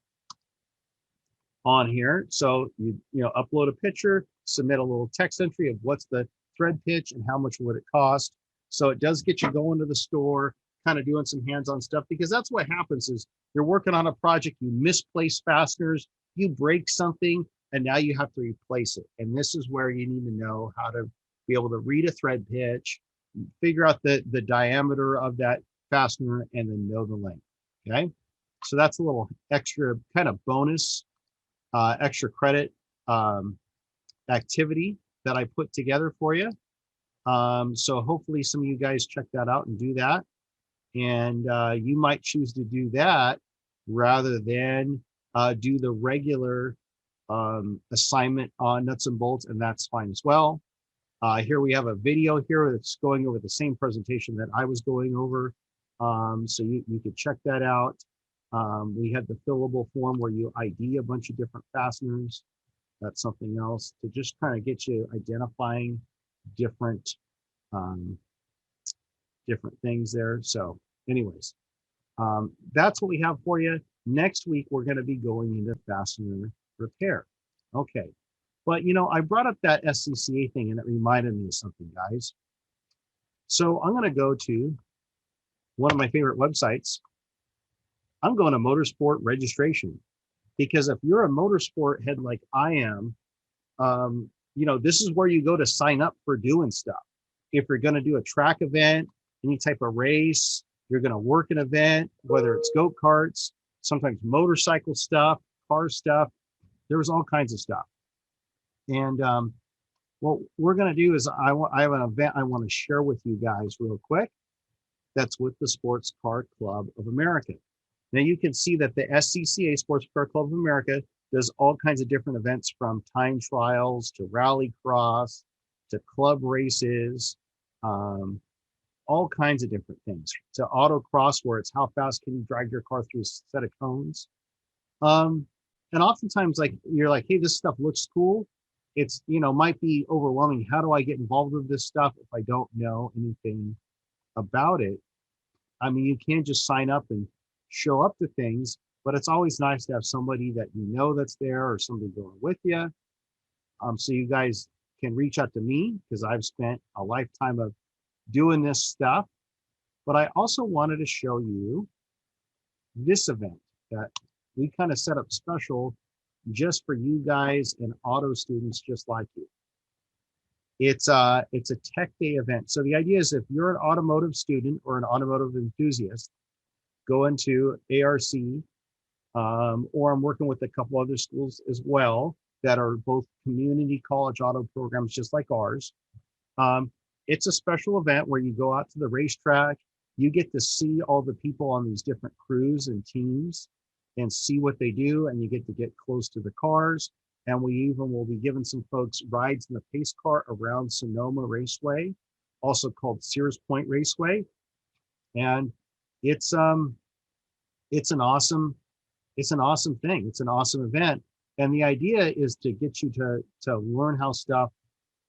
on here. So you upload a picture, submit a little text entry of what's the thread pitch and how much would it cost. So it does get you going to the store, kind of doing some hands-on stuff, because that's what happens is you're working on a project, you misplace fasteners, you break something, and now you have to replace it. And this is where you need to know how to be able to read a thread pitch, figure out the diameter of that fastener, and then know the length. Okay, so that's a little extra kind of bonus, extra credit activity that I put together for you. So hopefully some of you guys check that out and do that. And you might choose to do that rather than do the regular assignment on nuts and bolts, and that's fine as well. Here we have a video here that's going over the same presentation that I was going over. So you could check that out. We had the fillable form where you ID a bunch of different fasteners. That's something else to just kind of get you identifying different different things there. So anyways, that's what we have for you. Next week, we're going to be going into fastener repair. Okay. But, you know, I brought up that SCCA thing and it reminded me of something, guys. So I'm going to go to one of my favorite websites. I'm going to Motorsport Registration, because if you're a motorsport head like I am, you know, this is where you go to sign up for doing stuff. If you're going to do a track event, any type of race, you're going to work an event, whether it's go-karts, sometimes motorcycle stuff, car stuff, there's all kinds of stuff. And what we're going to do is I have an event I want to share with you guys real quick. That's with the Sports Car Club of America. Now you can see that the SCCA, Sports Car Club of America, does all kinds of different events, from time trials to rally cross to club races, all kinds of different things, to autocross, where it's how fast can you drag your car through a set of cones. And oftentimes, like, you're like, hey, this stuff looks cool. It's, you know, might be overwhelming. How do I get involved with this stuff if I don't know anything about it? I mean, you can't just sign up and show up to things, but it's always nice to have somebody that you know that's there, or somebody going with you. So you guys can reach out to me, because I've spent a lifetime of doing this stuff. But I also wanted to show you this event that we kind of set up special just for you guys and auto students just like you. It's a tech day event. So the idea is, if you're an automotive student or an automotive enthusiast, go into ARC, or I'm working with a couple other schools as well that are both community college auto programs just like ours. It's a special event where you go out to the racetrack, you get to see all the people on these different crews and teams and see what they do, and you get to get close to the cars. And we even will be giving some folks rides in the pace car around Sonoma Raceway, also called Sears Point Raceway. And it's an awesome thing. It's an awesome event. And the idea is to get you to learn how stuff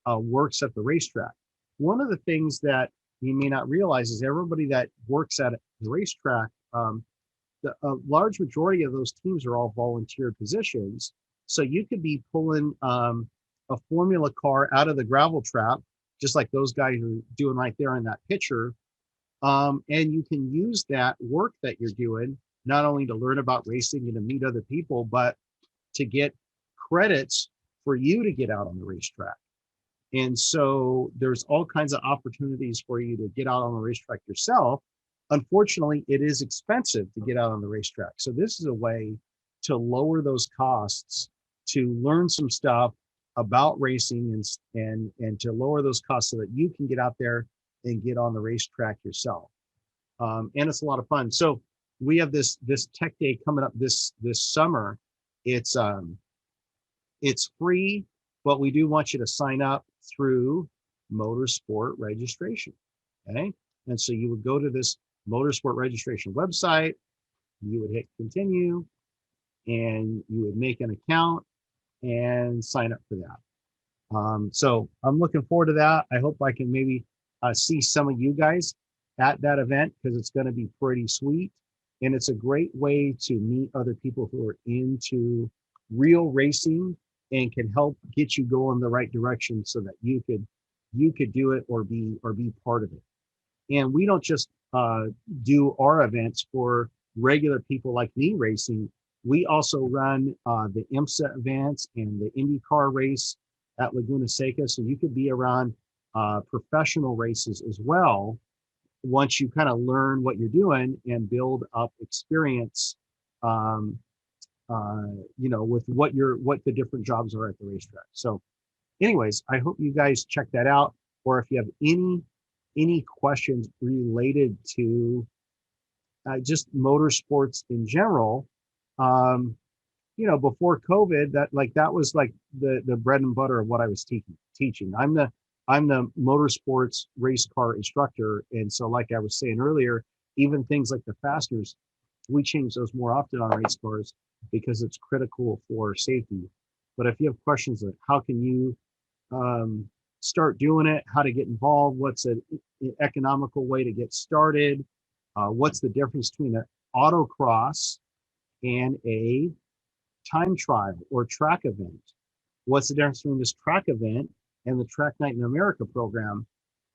works at the racetrack. One of the things that you may not realize is everybody that works at the racetrack, a large majority of those teams are all volunteer positions. So you could be pulling a formula car out of the gravel trap, just like those guys are doing right there in that picture. And you can use that work that you're doing not only to learn about racing and to meet other people, but to get credits for you to get out on the racetrack. And so there's all kinds of opportunities for you to get out on the racetrack yourself. Unfortunately, it is expensive to get out on the racetrack. So this is a way to lower those costs, to learn some stuff about racing, and to lower those costs so that you can get out there and get on the racetrack yourself. And it's a lot of fun. So we have this tech day coming up this summer. It's free, but we do want you to sign up through Motorsport Registration. Okay. And so you would go to this Motorsport Registration website, you would hit continue, and you would make an account and sign up for that. So I'm looking forward to that. I hope I can maybe see some of you guys at that event, because it's going to be pretty sweet. And it's a great way to meet other people who are into real racing and can help get you going the right direction so that you could you could do it or be part of it. And we don't just do our events for regular people like me racing. We also run the IMSA events and the IndyCar race at Laguna Seca. So you could be around professional races as well once you kind of learn what you're doing and build up experience, um, with what the different jobs are at the racetrack. So anyways, I hope you guys check that out. Or if you have any questions related to just motorsports in general, before COVID, that was like the bread and butter of what I was teaching. I'm the motorsports race car instructor, and so like I was saying earlier, even things like the fasteners, we change those more often on race cars because it's critical for safety. But if you have questions like how can you start doing it, how to get involved, what's an economical way to get started, what's the difference between an autocross and a time trial or track event, what's the difference between this track event and the Track Night in America program,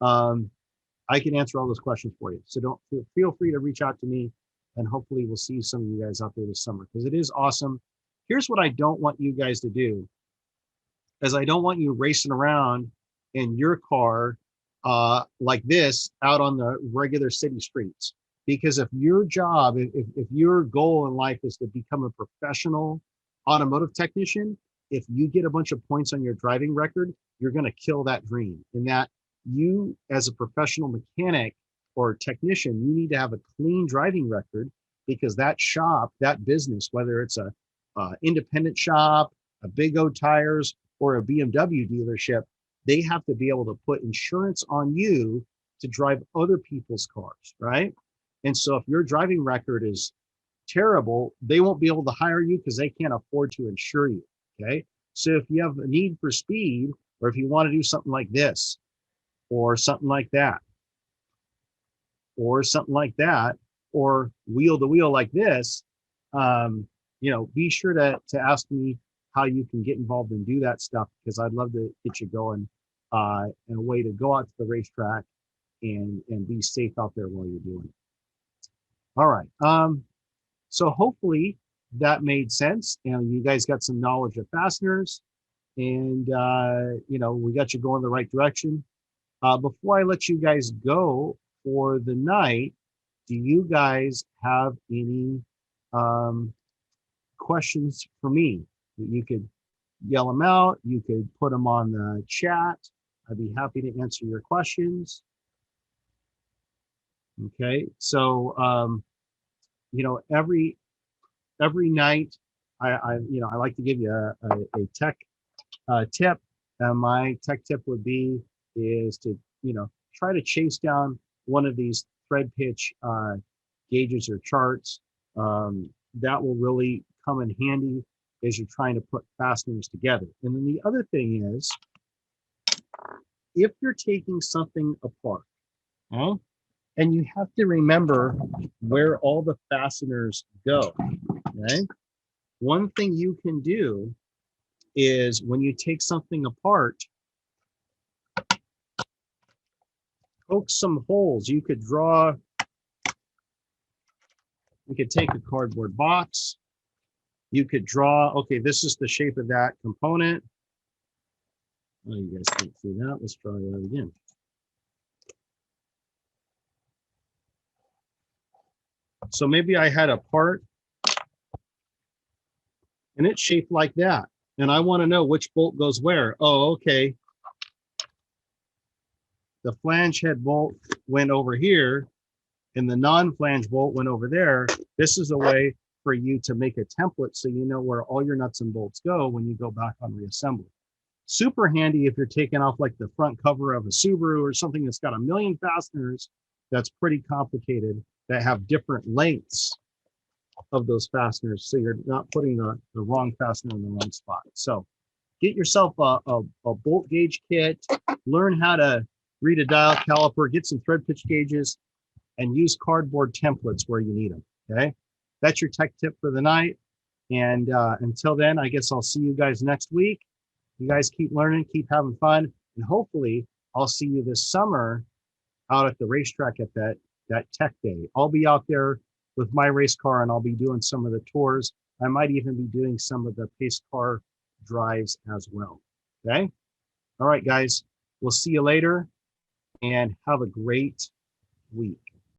I can answer all those questions for you. So don't feel free to reach out to me, and hopefully we'll see some of you guys out there this summer because it is awesome. Here's what I don't want you guys to do, is I don't want you racing around in your car like this out on the regular city streets. Because if your job, if your goal in life is to become a professional automotive technician, if you get a bunch of points on your driving record, you're going to kill that dream. And that you, as a professional mechanic or technician, you need to have a clean driving record, because that shop, that business, whether it's a independent shop, a Big O Tires, or a BMW dealership, they have to be able to put insurance on you to drive other people's cars, right? And so if your driving record is terrible, they won't be able to hire you because they can't afford to insure you, okay? So if you have a need for speed, or if you want to do something like this, or something like that, or something like that, or wheel to wheel like this, be sure to ask me how you can get involved and do that stuff, because I'd love to get you going in a way to go out to the racetrack and be safe out there while you're doing it. All right. So hopefully that made sense, and you guys got some knowledge of fasteners, and we got you going the right direction. Before I let you guys go for the night, do you guys have any questions for me? You could yell them out. You could put them on the chat. I'd be happy to answer your questions. Okay, so every night I like to give you a tech tip. My tech tip would be is to try to chase down one of these thread pitch gauges or charts. That will really come in handy as you're trying to put fasteners together. And then the other thing is, if you're taking something apart, and you have to remember where all the fasteners go, okay? One thing you can do is when you take something apart, poke some holes. You could take a cardboard box. You could draw, okay, this is the shape of that component. Oh, you guys can't see that. Let's try that again. So maybe I had a part and it's shaped like that, and I want to know which bolt goes where. Oh, okay. The flange head bolt went over here and the non-flange bolt went over there. This is a way for you to make a template so you know where all your nuts and bolts go when you go back on reassembly. Super handy if you're taking off like the front cover of a Subaru or something that's got a million fasteners that's pretty complicated, that have different lengths of those fasteners, so you're not putting the wrong fastener in the wrong spot. So get yourself a bolt gauge kit, learn how to read a dial caliper, get some thread pitch gauges, and use cardboard templates where you need them, okay? That's your tech tip for the night. And until then, I guess I'll see you guys next week. You guys keep learning, keep having fun, and hopefully I'll see you this summer out at the racetrack at that tech day. I'll be out there with my race car and I'll be doing some of the tours. I might even be doing some of the pace car drives as well. Okay. All right, guys. We'll see you later and have a great week.